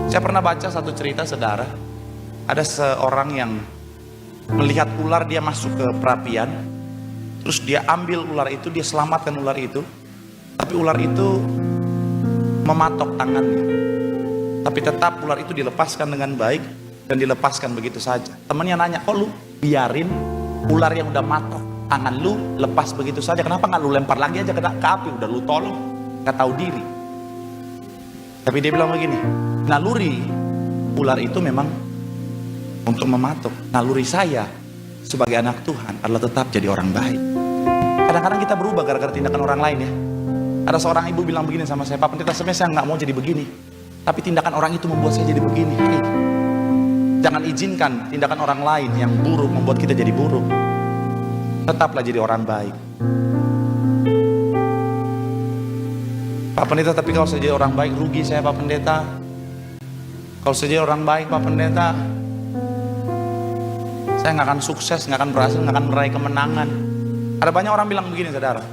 Saya pernah baca satu cerita, saudara. Ada seorang yang melihat ular, dia masuk ke perapian. Terus dia ambil ular itu, dia selamatkan ular itu. Tapi ular itu mematok tangannya. Tapi tetap ular itu dilepaskan dengan baik dan dilepaskan begitu saja. Temannya nanya, kok lu biarin ular yang udah matok tangan lu lepas begitu saja, kenapa nggak lu lempar lagi aja ke api? Udah lu tolong, nggak tahu diri. Tapi dia bilang begini, naluri ular itu memang untuk mematuk. Naluri saya sebagai anak Tuhan adalah tetap jadi orang baik. Kadang-kadang kita berubah gara-gara tindakan orang lain, ya. Ada seorang ibu bilang begini sama saya, Pak Pendeta, sebenarnya saya nggak mau jadi begini, tapi tindakan orang itu membuat saya jadi begini. Hey, jangan izinkan tindakan orang lain yang buruk membuat kita jadi buruk. Tetaplah jadi orang baik. Pak Pendeta, tapi kalau saya jadi orang baik rugi saya, Pak Pendeta. Kalau saya jadi orang baik, Pak Pendeta, saya nggak akan sukses, nggak akan berhasil, nggak akan meraih kemenangan. Ada banyak orang bilang begini, saudara.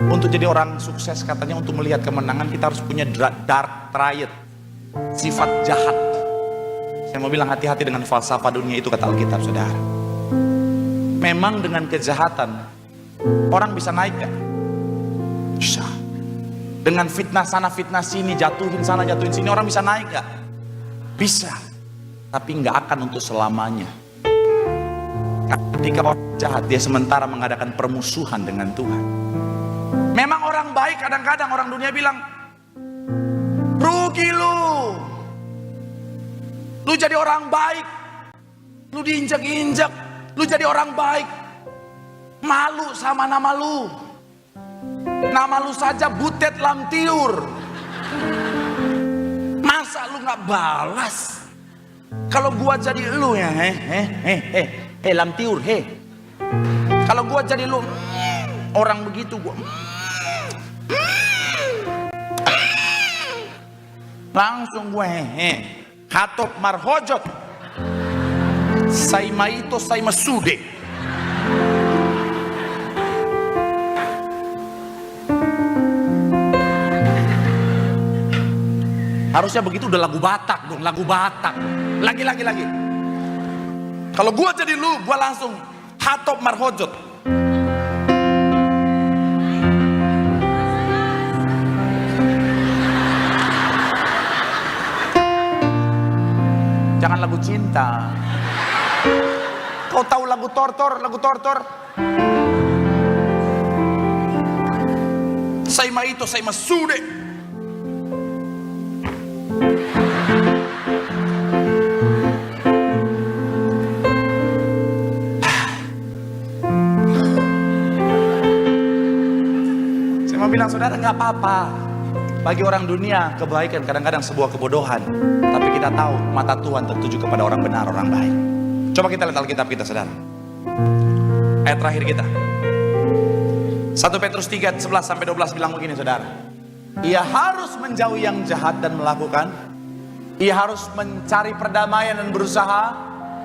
Untuk jadi orang sukses, katanya untuk melihat kemenangan kita harus punya dark triad, sifat jahat. Saya mau bilang hati-hati dengan falsafah dunia itu, kata Alkitab, saudara. Memang dengan kejahatan orang bisa naik gak? Bisa. Dengan fitnah sana fitnah sini, jatuhin sana jatuhin sini, orang bisa naik gak? Bisa. Tapi gak akan untuk selamanya. Ketika orang jahat, dia sementara mengadakan permusuhan dengan Tuhan. Memang orang baik kadang-kadang orang dunia bilang, rugi lu. Lu jadi orang baik, lu diinjak-injak. Lu jadi orang baik, malu sama nama lu. Nama lu saja Butet Lamtiur. Masa lu gak balas? Kalau gua jadi lu ya, Lamtiur, kalau gua jadi lu, orang begitu gua, langsung gua, Hatop Marhojot. Saimaito Saimasude. Harusnya begitu udah lagu Batak dong, lagu Batak. Lagi. Kalau gua jadi lu, gua langsung Hatop Marhojot. Jangan lagu cinta. Kau tahu lagu Tortor? Saima itu, Saima Sude. Saya mau bilang, saudara, nggak apa-apa. Bagi orang dunia, kebaikan kadang-kadang sebuah kebodohan. Tapi kita tahu mata Tuhan tertuju kepada orang benar, orang baik. Coba kita lihat Alkitab kita, saudara. Ayat terakhir kita. 1 Petrus 3, 11-12 bilang begini, saudara. Ia harus menjauhi yang jahat dan melakukan. Ia harus mencari perdamaian dan berusaha.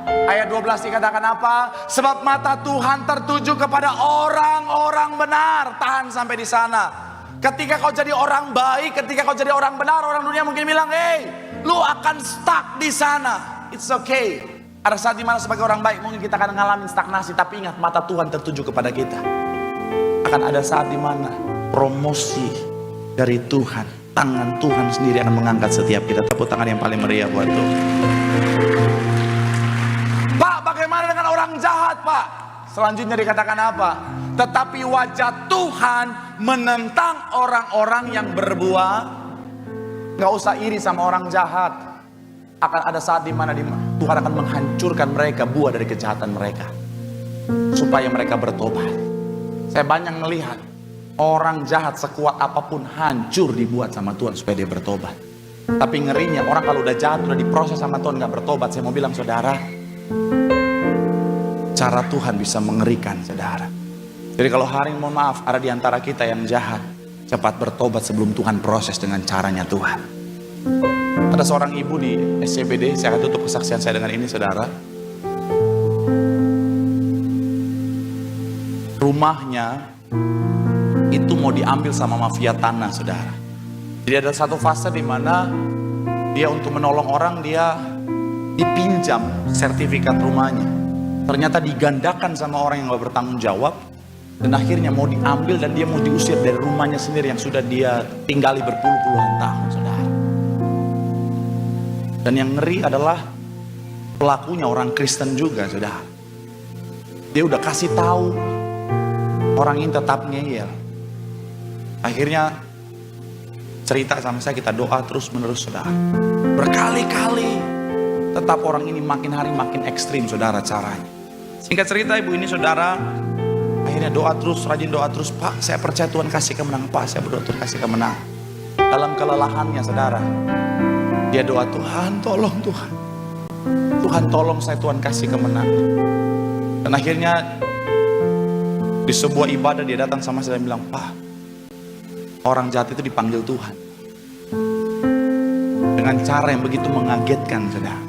Ayat 12 dikatakan apa? Sebab mata Tuhan tertuju kepada orang-orang benar. Tahan sampai di sana. Ketika kau jadi orang baik, ketika kau jadi orang benar, orang dunia mungkin bilang, hey, lu akan stuck di sana. It's okay. Ada saat dimana sebagai orang baik mungkin kita akan ngalamin stagnasi. Tapi ingat, mata Tuhan tertuju kepada kita. Akan ada saat dimana promosi dari Tuhan, tangan Tuhan sendiri akan mengangkat setiap kita. Tepuk tangan yang paling meriah buat Tuhan. Pak, bagaimana dengan orang jahat, Pak? Selanjutnya dikatakan apa? Tetapi wajah Tuhan menentang orang-orang yang berbuat. Gak usah iri sama orang jahat. Akan ada saat dimana Tuhan akan menghancurkan mereka, buah dari kejahatan mereka, supaya mereka bertobat. Saya banyak melihat orang jahat sekuat apapun hancur dibuat sama Tuhan supaya dia bertobat. Tapi ngerinya orang kalau udah jahat, udah diproses sama Tuhan gak bertobat. Saya mau bilang, saudara, cara Tuhan bisa mengerikan, saudara. Jadi kalau hari ini, mohon maaf, ada di antara kita yang jahat, cepat bertobat sebelum Tuhan proses dengan caranya Tuhan. Ada seorang ibu di SCBD, saya akan tutup kesaksian saya dengan ini, saudara. Rumahnya itu mau diambil sama mafia tanah, saudara. Jadi ada satu fase di mana dia untuk menolong orang, dia dipinjam sertifikat rumahnya. Ternyata digandakan sama orang yang gak bertanggung jawab. Dan akhirnya mau diambil dan dia mau diusir dari rumahnya sendiri yang sudah dia tinggali berpuluh-puluhan tahun, saudara. Dan yang ngeri adalah pelakunya orang Kristen juga, saudara. Dia udah kasih tahu, orang ini tetap ngeyel. Akhirnya cerita sama saya, kita doa terus menerus, saudara. Berkali-kali tetap orang ini makin hari makin ekstrim, saudara, caranya. Singkat cerita, ibu ini, saudara, akhirnya doa terus, rajin doa terus. Pak, saya percaya Tuhan kasih kemenangan. Pak, saya berdoa Tuhan kasih kemenangan. Dalam kelelahannya, saudara, dia doa, Tuhan tolong, Tuhan. Tuhan tolong saya, Tuhan kasih kemenangan. Dan akhirnya di sebuah ibadah dia datang sama saya dan bilang, Pak, orang jahat itu dipanggil Tuhan dengan cara yang begitu mengagetkan, saudara.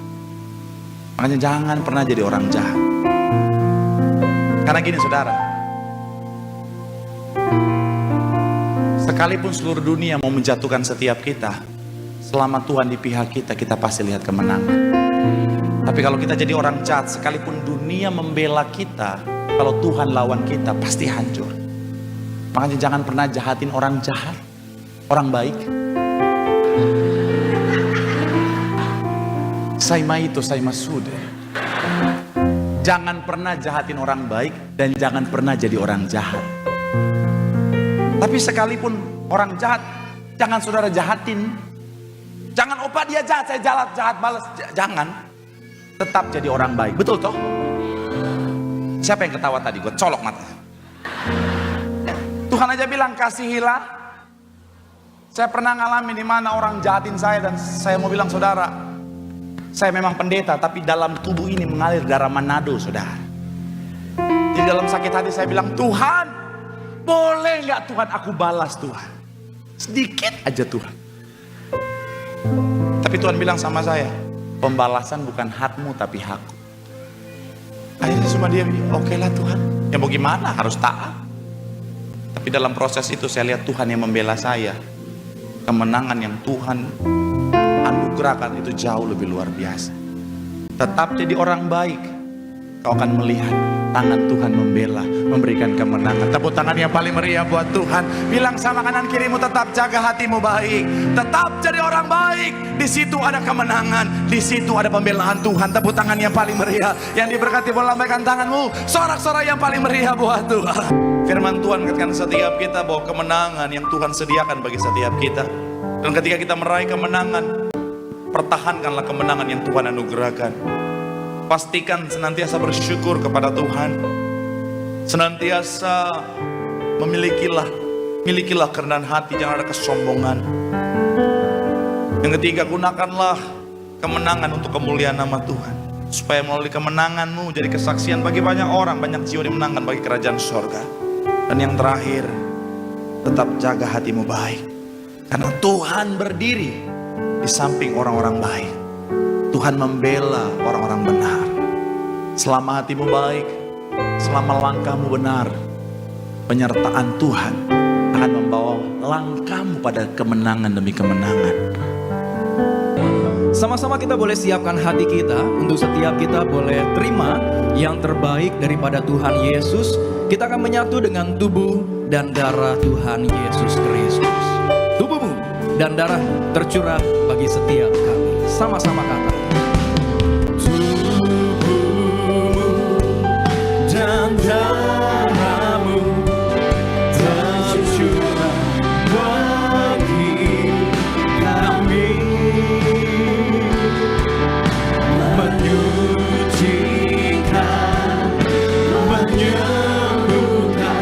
Makanya jangan pernah jadi orang jahat. Karena gini, saudara, sekalipun seluruh dunia mau menjatuhkan setiap kita, selama Tuhan di pihak kita, kita pasti lihat kemenangan. Tapi kalau kita jadi orang jahat, sekalipun dunia membela kita, kalau Tuhan lawan kita, pasti hancur. Makanya jangan pernah jahatin orang jahat, orang baik. Saima itu, saima sudah. Jangan pernah jahatin orang baik dan jangan pernah jadi orang jahat. Tapi sekalipun orang jahat, jangan saudara jahatin. Jangan, opa dia jahat, saya jahat balas. Jangan. Tetap jadi orang baik. Betul toh? Siapa yang ketawa tadi? Gue colok mata. Tuhan aja bilang kasihilah. Saya pernah ngalamin di mana orang jahatin saya dan saya mau bilang, saudara, saya memang pendeta, tapi dalam tubuh ini mengalir darah Manado, saudara. Di dalam sakit hati saya bilang, Tuhan, boleh nggak Tuhan aku balas, Tuhan? Sedikit aja, Tuhan. Tapi Tuhan bilang sama saya, pembalasan bukan hakmu tapi hakku. Akhirnya cuma dia bilang, oke lah Tuhan, ya mau gimana, harus taat. Tapi dalam proses itu saya lihat Tuhan yang membela saya. Kemenangan yang Tuhan anugerahkan itu jauh lebih luar biasa. Tetap jadi orang baik, kau akan melihat tangan Tuhan membela, memberikan kemenangan. Tepuk tangan yang paling meriah buat Tuhan. Bilang sama kanan kirimu, tetap jaga hatimu baik, tetap jadi orang baik. Di situ ada kemenangan, di situ ada pembelaan Tuhan. Tepuk tangan yang paling meriah. Yang diberkati boleh lambaikan tanganmu, sorak-sorak yang paling meriah buat Tuhan. Firman Tuhan mengatakan setiap kita bahwa kemenangan yang Tuhan sediakan bagi setiap kita. Dan ketika kita meraih kemenangan, pertahankanlah kemenangan yang Tuhan anugerahkan. Pastikan senantiasa bersyukur kepada Tuhan. Senantiasa milikilah kerendahan hati, jangan ada kesombongan. Yang ketiga, gunakanlah kemenangan untuk kemuliaan nama Tuhan, supaya melalui kemenanganmu jadi kesaksian bagi banyak orang, banyak jiwa dimenangkan bagi kerajaan sorga. Dan yang terakhir, tetap jaga hatimu baik, karena Tuhan berdiri di samping orang-orang baik. Tuhan membela orang-orang benar. Selama hatimu baik, selama langkahmu benar, penyertaan Tuhan akan membawa langkahmu pada kemenangan demi kemenangan. Sama-sama kita boleh siapkan hati kita untuk setiap kita boleh terima yang terbaik daripada Tuhan Yesus. Kita akan menyatu dengan tubuh dan darah Tuhan Yesus Kristus. Tubuhmu dan darahmu tercurah bagi setiap kami. Sama-sama kata. Dan darahmu tercurah bagi kami, menyucikan, menyembuhkan,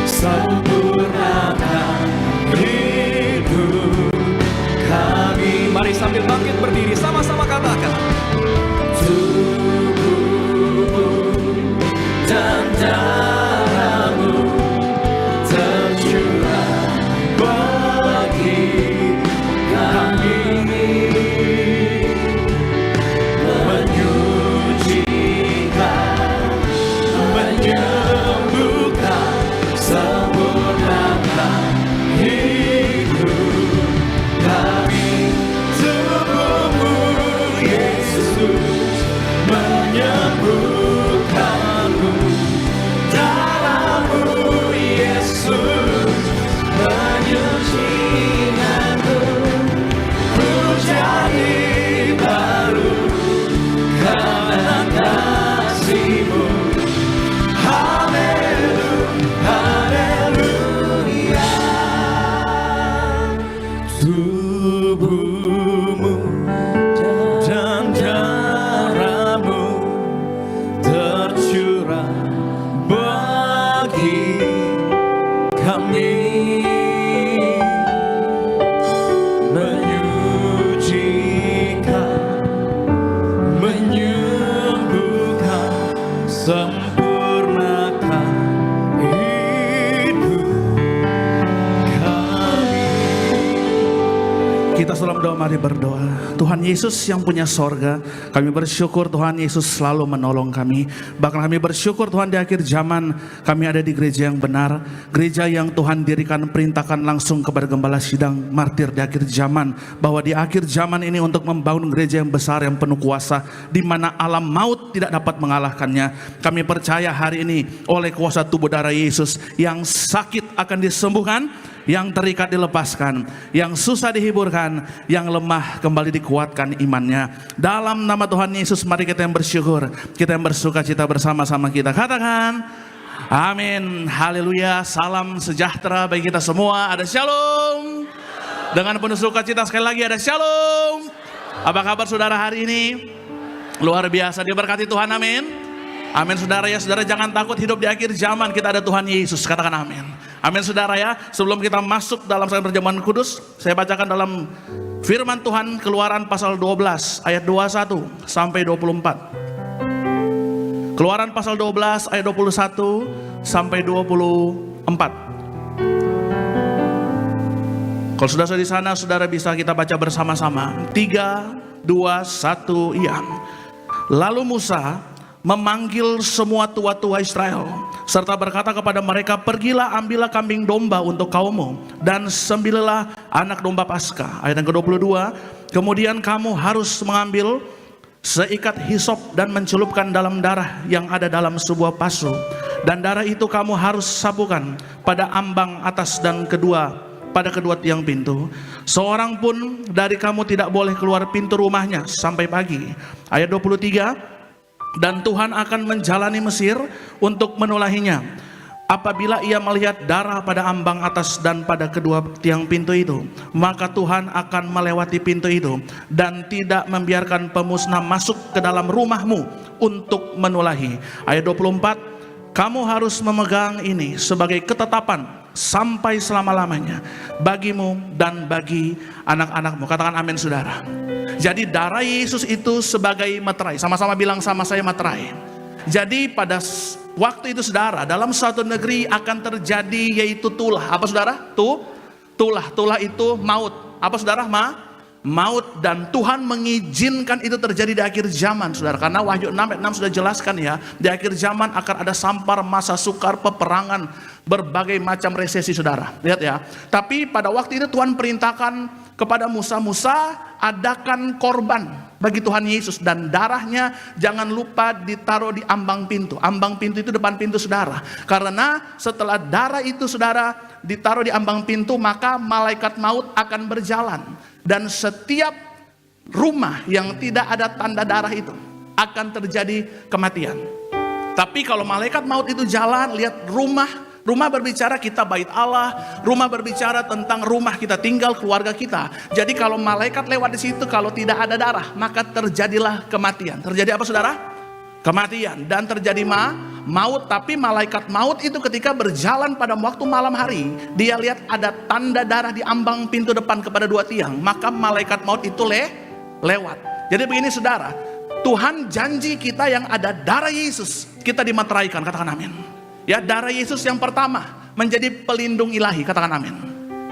sempurnakan hidup kami. Mari sambil bangkit berdiri sama-sama katakan. Dan darahmu tercurah bagi kami, menyucikan, menyembuhkan, sempurnakan hidup kami. Tubuhmu Yesus menyembuhkanku, darahmu Yesus menyucikanku, ku jadi baru karena kasih-Mu. Haleluya, haleluya. Tubuhmu dan darahmu tercurah bagi kami, menyucikan, menyembuhkan, sempurnakan hidup kami. Kita dalam doa, mari berdoa. Tuhan Yesus yang punya sorga, kami bersyukur Tuhan Yesus selalu menolong kami. Bahkan kami bersyukur Tuhan di akhir zaman kami ada di gereja yang benar, gereja yang Tuhan dirikan, perintahkan langsung kepada Gembala Sidang Martir di akhir zaman, bahwa di akhir zaman ini untuk membangun gereja yang besar yang penuh kuasa, di mana alam maut tidak dapat mengalahkannya. Kami percaya hari ini oleh kuasa tubuh darah Yesus, yang sakit akan disembuhkan, yang terikat dilepaskan, yang susah dihiburkan, yang lemah kembali dikuatkan imannya. Dalam nama Tuhan Yesus, mari kita yang bersyukur, kita yang bersuka cita bersama-sama kita katakan amin, haleluya. Salam sejahtera bagi kita semua. Ada shalom. Dengan penuh sukacita sekali lagi ada shalom. Apa kabar saudara hari ini? Luar biasa, diberkati Tuhan, amin. Amin saudara ya, saudara jangan takut, hidup di akhir zaman kita ada Tuhan Yesus, katakan amin. Amin saudara ya. Sebelum kita masuk dalam perjamuan kudus, saya bacakan dalam firman Tuhan Keluaran pasal 12 ayat 21 sampai 24. Keluaran pasal 12 ayat 21 sampai 24. Kalau sudah di sana, saudara bisa kita baca bersama-sama. 3, 2, 1, iya. Lalu Musa memanggil semua tua-tua Israel serta berkata kepada mereka, pergilah ambillah kambing domba untuk kaummu dan sembelihlah anak domba Paskah. Ayat yang ke-22, kemudian kamu harus mengambil seikat hisop dan mencelupkan dalam darah yang ada dalam sebuah pasu, dan darah itu kamu harus sapukan pada ambang atas dan pada kedua tiang pintu. Seorang pun dari kamu tidak boleh keluar pintu rumahnya sampai pagi. Ayat 23, dan Tuhan akan menjalani Mesir untuk menulahinya. Apabila ia melihat darah pada ambang atas dan pada kedua tiang pintu itu, maka Tuhan akan melewati pintu itu dan tidak membiarkan pemusnah masuk ke dalam rumahmu untuk menulahi. Ayat 24, kamu harus memegang ini sebagai ketetapan sampai selama-lamanya bagimu dan bagi anak-anakmu. Katakan amin saudara. Jadi darah Yesus itu sebagai materai. Sama-sama bilang sama saya materai. Jadi pada waktu itu saudara, dalam suatu negeri akan terjadi yaitu tulah. Apa saudara? Tulah itu maut. Apa saudara? Maut. Dan Tuhan mengizinkan itu terjadi di akhir zaman saudara, karena Wahyu 6 ayat 6 sudah jelaskan ya, di akhir zaman akan ada sampar, masa sukar, peperangan, berbagai macam resesi saudara. Lihat ya. Tapi pada waktu itu Tuhan perintahkan kepada Musa, adakan korban bagi Tuhan Yesus, dan darahnya jangan lupa ditaruh di ambang pintu. Ambang pintu itu depan pintu saudara, karena setelah darah itu saudara ditaruh di ambang pintu, maka malaikat maut akan berjalan, dan setiap rumah yang tidak ada tanda darah itu akan terjadi kematian. Tapi kalau malaikat maut itu jalan, lihat rumah berbicara kita bait Allah, rumah berbicara tentang rumah kita tinggal, keluarga kita. Jadi kalau malaikat lewat di situ, kalau tidak ada darah, maka terjadilah kematian. Terjadi apa saudara? Kematian. Dan terjadi maut. Tapi malaikat maut itu ketika berjalan pada waktu malam hari, dia lihat ada tanda darah di ambang pintu depan kepada 2 tiang, maka malaikat maut itu lewat. Jadi begini saudara, Tuhan janji kita yang ada darah Yesus, kita dimateraikan. Katakan amin. Ya, darah Yesus yang pertama menjadi pelindung ilahi, katakan amin.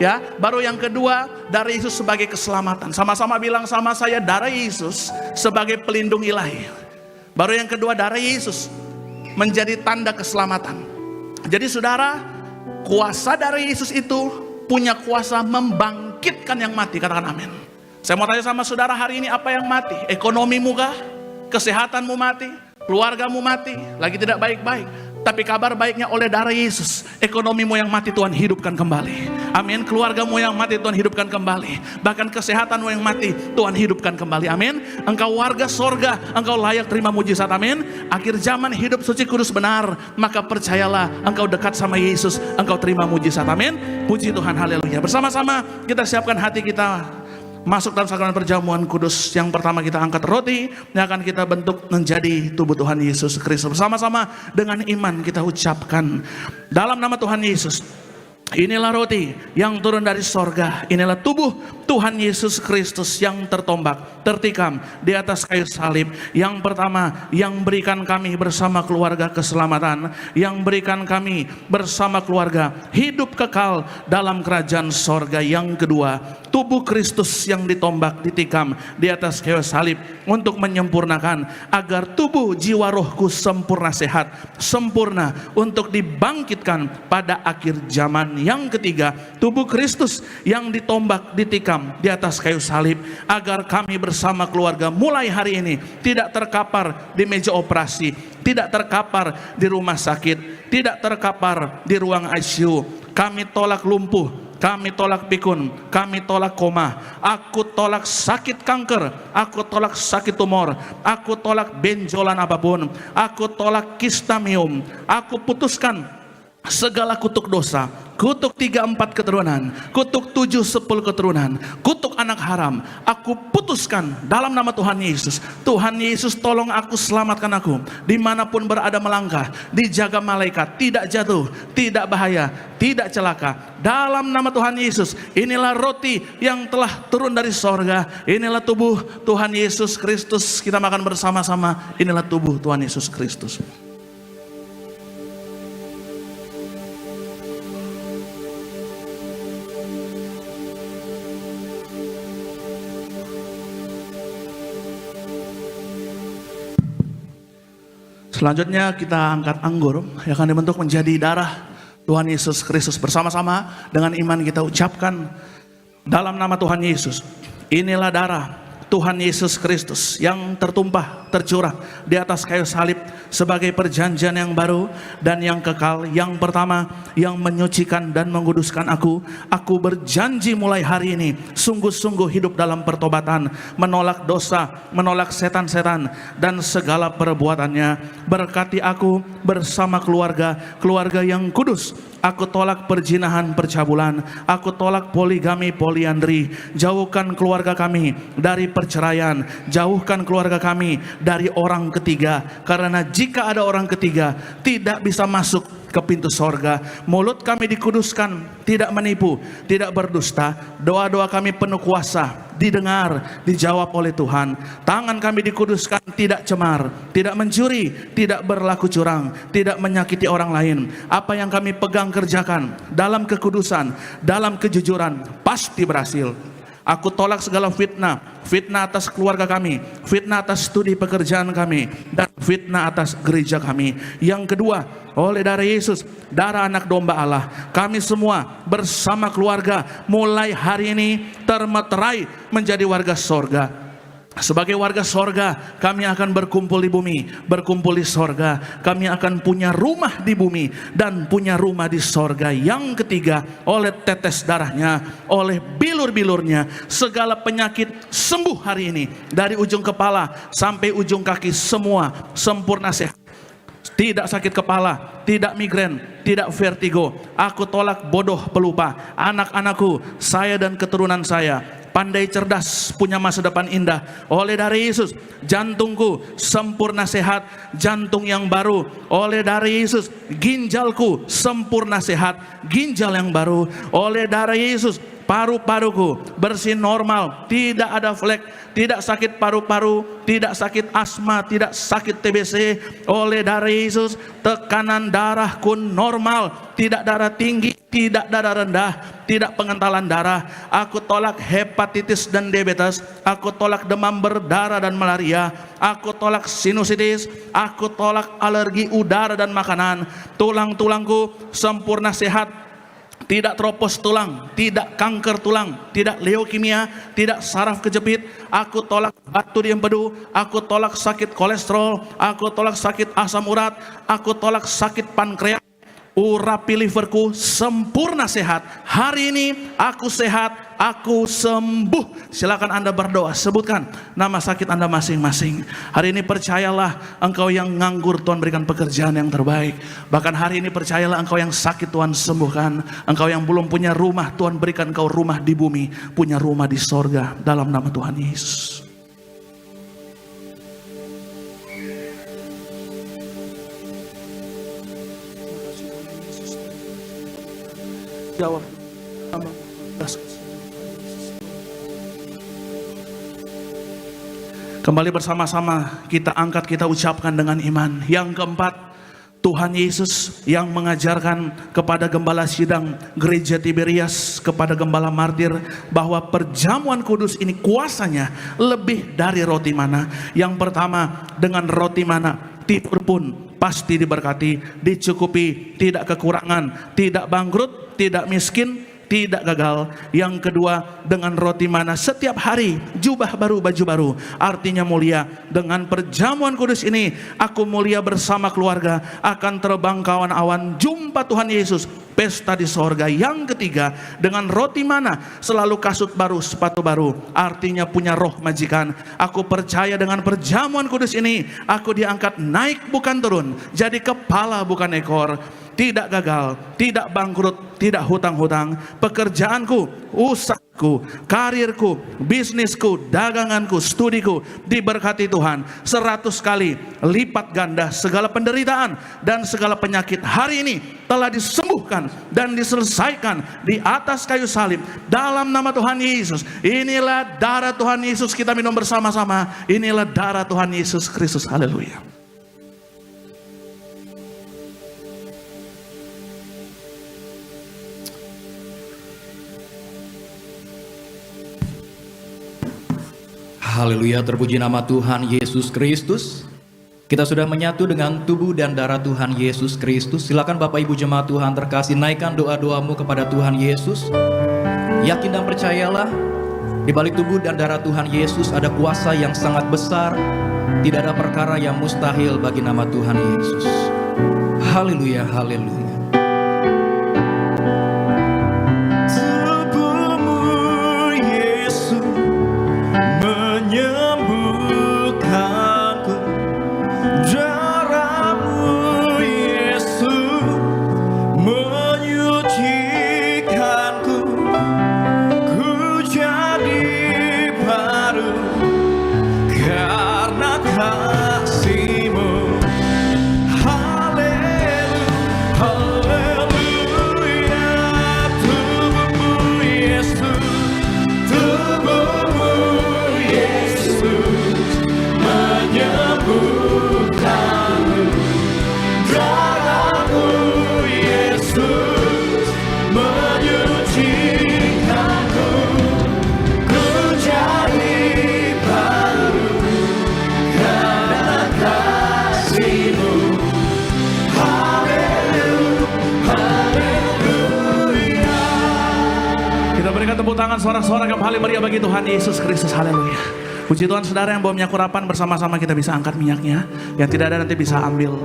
Ya, baru yang kedua, darah Yesus sebagai keselamatan. Sama-sama bilang sama saya, darah Yesus sebagai pelindung ilahi. Baru yang kedua, darah Yesus menjadi tanda keselamatan. Jadi saudara, kuasa darah Yesus itu punya kuasa membangkitkan yang mati, katakan amin. Saya mau tanya sama saudara hari ini, apa yang mati? Ekonomimu kah? Kesehatanmu mati? Keluargamu mati? Lagi tidak baik-baik? Tapi kabar baiknya oleh darah Yesus, ekonomimu yang mati Tuhan hidupkan kembali. Amin. Keluargamu yang mati Tuhan hidupkan kembali. Bahkan kesehatanmu yang mati Tuhan hidupkan kembali. Amin. Engkau warga sorga, engkau layak terima mujizat. Amin. Akhir zaman hidup suci kudus benar, maka percayalah engkau dekat sama Yesus, engkau terima mujizat. Amin. Puji Tuhan, haleluya. Bersama-sama kita siapkan hati kita masuk dalam sakramen perjamuan kudus. Yang pertama kita angkat roti yang akan kita bentuk menjadi tubuh Tuhan Yesus Kristus. Bersama-sama dengan iman kita ucapkan dalam nama Tuhan Yesus, inilah roti yang turun dari sorga, inilah tubuh Tuhan Yesus Kristus yang tertombak, tertikam di atas kayu salib. Yang pertama, yang berikan kami bersama keluarga keselamatan, yang berikan kami bersama keluarga hidup kekal dalam kerajaan sorga. Yang kedua, tubuh Kristus yang ditombak, ditikam di atas kayu salib untuk menyempurnakan agar tubuh jiwa rohku sempurna sehat, sempurna untuk dibangkitkan pada akhir zaman. Yang ketiga, tubuh Kristus yang ditombak, ditikam di atas kayu salib agar kami bersama keluarga mulai hari ini tidak terkapar di meja operasi, tidak terkapar di rumah sakit, tidak terkapar di ruang ICU. Kami tolak lumpuh, kami tolak pikun, kami tolak koma. Aku tolak sakit kanker, aku tolak sakit tumor, aku tolak benjolan apapun, aku tolak kistamium. Aku putuskan segala kutuk dosa, kutuk 3-4 keturunan, kutuk 7-10 keturunan, kutuk anak haram. Aku putuskan dalam nama Tuhan Yesus. Tuhan Yesus tolong aku, selamatkan aku dimanapun berada melangkah, dijaga malaikat, tidak jatuh, tidak bahaya, tidak celaka. Dalam nama Tuhan Yesus, inilah roti yang telah turun dari sorga, inilah tubuh Tuhan Yesus Kristus. Kita makan bersama-sama, inilah tubuh Tuhan Yesus Kristus. Selanjutnya kita angkat anggur yang akan dibentuk menjadi darah Tuhan Yesus Kristus. Bersama-sama dengan iman kita ucapkan dalam nama Tuhan Yesus, inilah darah Tuhan Yesus Kristus yang tertumpah, tercurah di atas kayu salib sebagai perjanjian yang baru dan yang kekal. Yang pertama, yang menyucikan dan menguduskan aku. Aku berjanji mulai hari ini sungguh-sungguh hidup dalam pertobatan, menolak dosa, menolak setan-setan dan segala perbuatannya. Berkati aku bersama keluarga yang kudus. Aku tolak perzinahan, percabulan. Aku tolak poligami, poliandri. Jauhkan keluarga kami dari perceraian. Jauhkan keluarga kami dari orang ketiga. Karena jika ada orang ketiga, tidak bisa masuk ke pintu sorga. Mulut kami dikuduskan, tidak menipu, tidak berdusta. Doa-doa kami penuh kuasa, didengar, dijawab oleh Tuhan. Tangan kami dikuduskan, tidak cemar, tidak mencuri, tidak berlaku curang, tidak menyakiti orang lain. Apa yang kami pegang kerjakan dalam kekudusan, dalam kejujuran, pasti berhasil. Aku tolak segala fitnah, fitnah atas keluarga kami, fitnah atas studi pekerjaan kami, dan fitnah atas gereja kami. Yang kedua, oleh darah Yesus, darah anak domba Allah, kami semua bersama keluarga mulai hari ini termeterai menjadi warga sorga. Sebagai warga sorga, kami akan berkumpul di bumi, berkumpul di sorga. Kami akan punya rumah di bumi dan punya rumah di sorga. Yang ketiga, oleh tetes darahnya, oleh bilur-bilurnya, segala penyakit sembuh hari ini. Dari ujung kepala sampai ujung kaki semua sempurna sehat. Tidak sakit kepala, tidak migrain, tidak vertigo. Aku tolak bodoh pelupa. Anak-anakku, saya dan keturunan saya pandai cerdas, punya masa depan indah. Oleh darah Yesus, jantungku sempurna sehat, jantung yang baru. Oleh darah Yesus, ginjalku sempurna sehat, ginjal yang baru. Oleh darah Yesus, paru-paruku bersih normal, tidak ada flek, tidak sakit paru-paru, tidak sakit asma, tidak sakit TBC. Oleh darah Yesus, tekanan darahku normal, tidak darah tinggi, tidak darah rendah, tidak pengentalan darah. Aku tolak hepatitis dan diabetes, aku tolak demam berdarah dan malaria, aku tolak sinusitis, aku tolak alergi udara dan makanan. Tulang-tulangku sempurna sehat, tidak tropos tulang, tidak kanker tulang, tidak leukemia, tidak saraf kejepit. Aku tolak batu di empedu, aku tolak sakit kolesterol, aku tolak sakit asam urat, aku tolak sakit pankreas. Urapi liverku sempurna sehat. Hari ini aku sehat, aku sembuh. Silakan Anda berdoa, sebutkan nama sakit Anda masing-masing. Hari ini percayalah, engkau yang nganggur Tuhan berikan pekerjaan yang terbaik. Bahkan hari ini percayalah, engkau yang sakit Tuhan sembuhkan. Engkau yang belum punya rumah, Tuhan berikan engkau rumah di bumi, punya rumah di sorga dalam nama Tuhan Yesus. Jawab. Kembali bersama-sama kita angkat, kita ucapkan dengan iman. Yang keempat, Tuhan Yesus yang mengajarkan kepada gembala sidang gereja Tiberias, kepada gembala martir, bahwa perjamuan kudus ini kuasanya lebih dari roti mana. Yang pertama, dengan roti mana tidur pun pasti diberkati, dicukupi, tidak kekurangan, tidak bangkrut, tidak miskin, tidak gagal. Yang kedua, dengan roti mana setiap hari jubah baru, baju baru, artinya mulia. Dengan perjamuan kudus ini aku mulia bersama keluarga, akan terbang kawan awan jumpa Tuhan Yesus, pesta di sorga. Yang ketiga, dengan roti mana selalu kasut baru, sepatu baru, artinya punya roh majikan. Aku percaya dengan perjamuan kudus ini aku diangkat naik bukan turun, jadi kepala bukan ekor. Tidak gagal, tidak bangkrut, tidak hutang-hutang. Pekerjaanku, usahaku, karirku, bisnisku, daganganku, studiku diberkati Tuhan 100 kali lipat ganda. Segala penderitaan dan segala penyakit hari ini telah disembuhkan dan diselesaikan di atas kayu salib dalam nama Tuhan Yesus. Inilah darah Tuhan Yesus, kita minum bersama-sama. Inilah darah Tuhan Yesus Kristus. Haleluya. Haleluya, terpuji nama Tuhan Yesus Kristus. Kita sudah menyatu dengan tubuh dan darah Tuhan Yesus Kristus. Silakan Bapak Ibu jemaat Tuhan terkasih, naikkan doa-doamu kepada Tuhan Yesus. Yakin dan percayalah, di balik tubuh dan darah Tuhan Yesus ada kuasa yang sangat besar. Tidak ada perkara yang mustahil bagi nama Tuhan Yesus. Haleluya, haleluya. Karena tepuk tangan sorak-sorak kembali meriah bagi Tuhan Yesus Kristus. Haleluya. Puji Tuhan, saudara yang bawa minyak urapan, bersama-sama kita bisa angkat minyaknya. Yang tidak ada nanti bisa ambil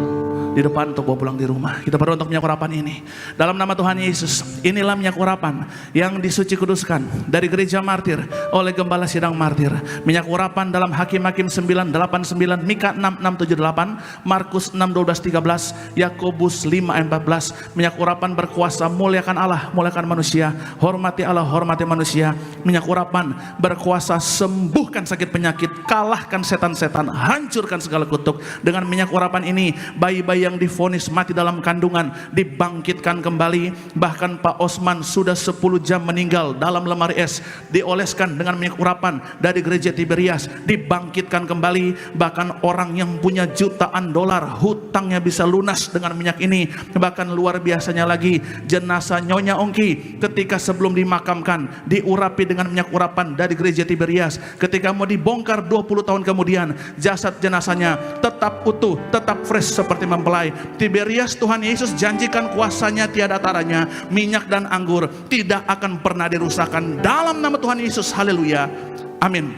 di depan untuk bawa pulang di rumah. Kita berdoa untuk minyak urapan ini. Dalam nama Tuhan Yesus, inilah minyak urapan yang disuci kuduskan dari gereja martir oleh Gembala Sidang Martir. Minyak urapan dalam Hakim-Hakim 9:8-9, Mika 6:6-7-8, Markus 6:12-13, Yakobus 5:14. Minyak urapan berkuasa, muliakan Allah, muliakan manusia, hormati Allah, hormati manusia. Minyak urapan berkuasa, sembuhkan sakit penyakit, kalahkan setan-setan, hancurkan segala kutuk. Dengan minyak urapan ini, bayi-bayi yang divonis mati dalam kandungan dibangkitkan kembali. Bahkan Pak Osman sudah 10 jam meninggal dalam lemari es, dioleskan dengan minyak urapan dari gereja Tiberias, dibangkitkan kembali. Bahkan orang yang punya jutaan dolar hutangnya bisa lunas dengan minyak ini. Bahkan luar biasanya lagi, jenazah Nyonya Ongki ketika sebelum dimakamkan diurapi dengan minyak urapan dari gereja Tiberias. Ketika mau dibongkar 20 tahun kemudian, jasad jenazahnya tetap utuh, tetap fresh seperti mempelai. Tiberias, Tuhan Yesus janjikan kuasanya tiada taranya, minyak dan anggur tidak akan pernah dirusakkan dalam nama Tuhan Yesus. Haleluya, amin.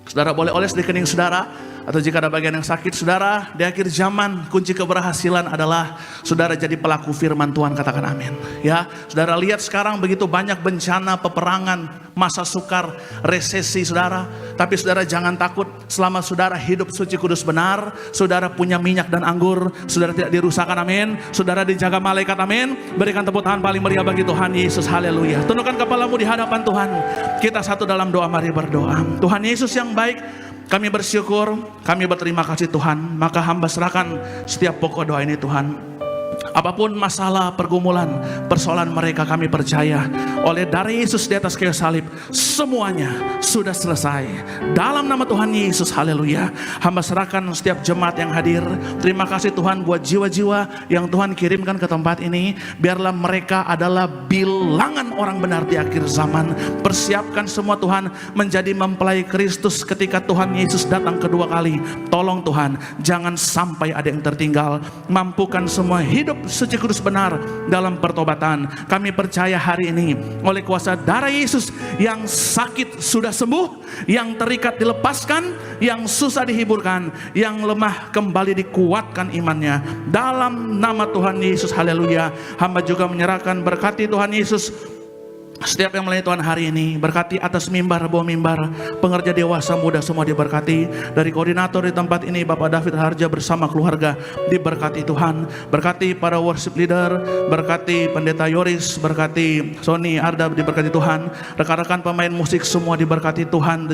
Saudara boleh oles di kening saudara, atau jika ada bagian yang sakit saudara. Di akhir zaman kunci keberhasilan adalah saudara jadi pelaku firman Tuhan, katakan amin. Ya, saudara lihat sekarang begitu banyak bencana, peperangan, masa sukar, resesi saudara. Tapi saudara jangan takut, selama saudara hidup suci kudus benar, saudara punya minyak dan anggur, saudara tidak dirusakkan, amin. Saudara dijaga malaikat, amin. Berikan tepuk tangan paling meriah bagi Tuhan Yesus, haleluya. Tundukkan kepalamu di hadapan Tuhan. Kita satu dalam doa, mari berdoa. Tuhan Yesus yang baik, kami bersyukur, kami berterima kasih Tuhan. Maka hamba serahkan setiap pokok doa ini Tuhan. Apapun masalah, pergumulan, persoalan mereka, kami percaya oleh darah Yesus di atas kayu salib, semuanya sudah selesai dalam nama Tuhan Yesus, haleluya. Hamba serahkan setiap jemaat yang hadir. Terima kasih Tuhan buat jiwa-jiwa yang Tuhan kirimkan ke tempat ini. Biarlah mereka adalah bilangan orang benar di akhir zaman. Persiapkan semua Tuhan menjadi mempelai Kristus ketika Tuhan Yesus datang kedua kali. Tolong Tuhan, jangan sampai ada yang tertinggal. Mampukan semua hidup suci kudus benar dalam pertobatan. Kami percaya hari ini oleh kuasa darah Yesus, yang sakit sudah sembuh, yang terikat dilepaskan, yang susah dihiburkan, yang lemah kembali dikuatkan imannya dalam nama Tuhan Yesus, haleluya. Hamba juga menyerahkan, berkati Tuhan Yesus setiap yang melayani Tuhan hari ini. Berkati atas mimbar, bawah mimbar, pengerja dewasa muda semua diberkati. Dari koordinator di tempat ini Bapak David Harja bersama keluarga diberkati Tuhan. Berkati para worship leader, berkati pendeta Yoris, berkati Sony Arda diberkati Tuhan. Rekan-rekan pemain musik semua diberkati Tuhan.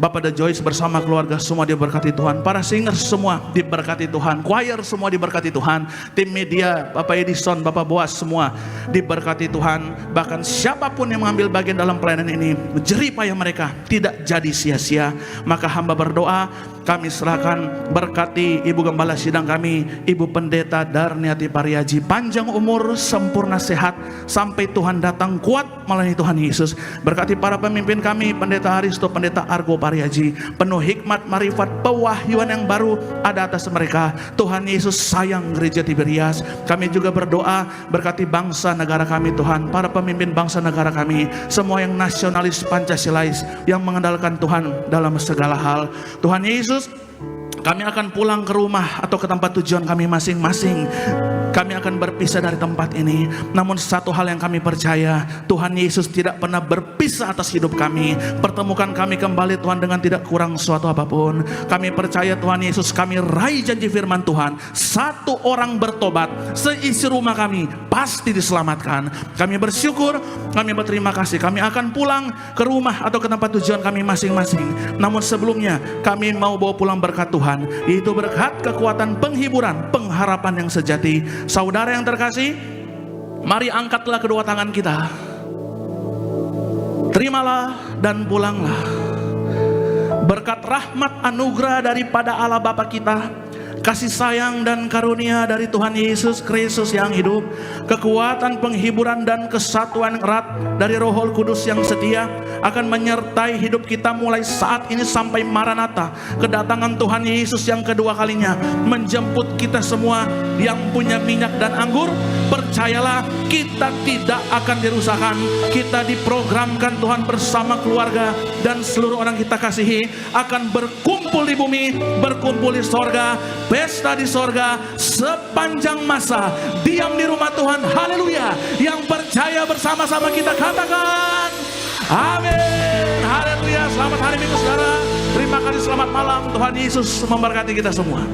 Bapak The Joyce bersama keluarga semua diberkati Tuhan. Para singers semua diberkati Tuhan. Choir semua diberkati Tuhan. Tim media Bapak Edison, Bapak Boas semua diberkati Tuhan. Bahkan siapapun yang mengambil bagian dalam pelayanan ini, jerih payah mereka tidak jadi sia-sia. Maka hamba berdoa, kami serahkan, berkati Ibu Gembala Sidang kami, Ibu Pendeta Darniati Pariaji, panjang umur, sempurna sehat, sampai Tuhan datang kuat melayani Tuhan Yesus. Berkati para pemimpin kami, Pendeta Haristo, Pendeta Argo Pariaji, penuh hikmat, marifat, pewahyuan yang baru ada atas mereka. Tuhan Yesus sayang gereja Tiberias. Kami juga berdoa, berkati bangsa negara kami Tuhan, para pemimpin bangsa negara kami, semua yang nasionalis Pancasilais, yang mengandalkan Tuhan dalam segala hal. Tuhan Yesus, kami akan pulang ke rumah atau ke tempat tujuan kami masing-masing. Kami akan berpisah dari tempat ini. Namun satu hal yang kami percaya, Tuhan Yesus tidak pernah berpisah atas hidup kami. Pertemukan kami kembali Tuhan dengan tidak kurang suatu apapun. Kami percaya Tuhan Yesus, kami raih janji firman Tuhan. Satu orang bertobat, seisi rumah kami pasti diselamatkan. Kami bersyukur, kami berterima kasih. Kami akan pulang ke rumah atau ke tempat tujuan kami masing-masing. Namun sebelumnya kami mau bawa pulang berkat Tuhan, yaitu berkat kekuatan, penghiburan, pengharapan yang sejati. Saudara yang terkasih, mari angkatlah kedua tangan kita. Terimalah dan pulanglah. Berkat rahmat anugerah daripada Allah Bapa kita kasih sayang dan karunia dari Tuhan Yesus Kristus yang hidup, kekuatan, penghiburan dan kesatuan erat dari Roh Kudus yang setia akan menyertai hidup kita mulai saat ini sampai Maranatha, kedatangan Tuhan Yesus yang kedua kalinya menjemput kita semua yang punya minyak dan anggur. Percayalah, kita tidak akan dirusakkan. Kita diprogramkan Tuhan bersama keluarga dan seluruh orang kita kasihi akan berkumpul di bumi, berkumpul di sorga, pesta di sorga sepanjang masa. Diam di rumah Tuhan. Haleluya. Yang percaya bersama-sama kita katakan amin. Haleluya. Selamat hari Minggu saudara. Terima kasih, selamat malam. Tuhan Yesus memberkati kita semua.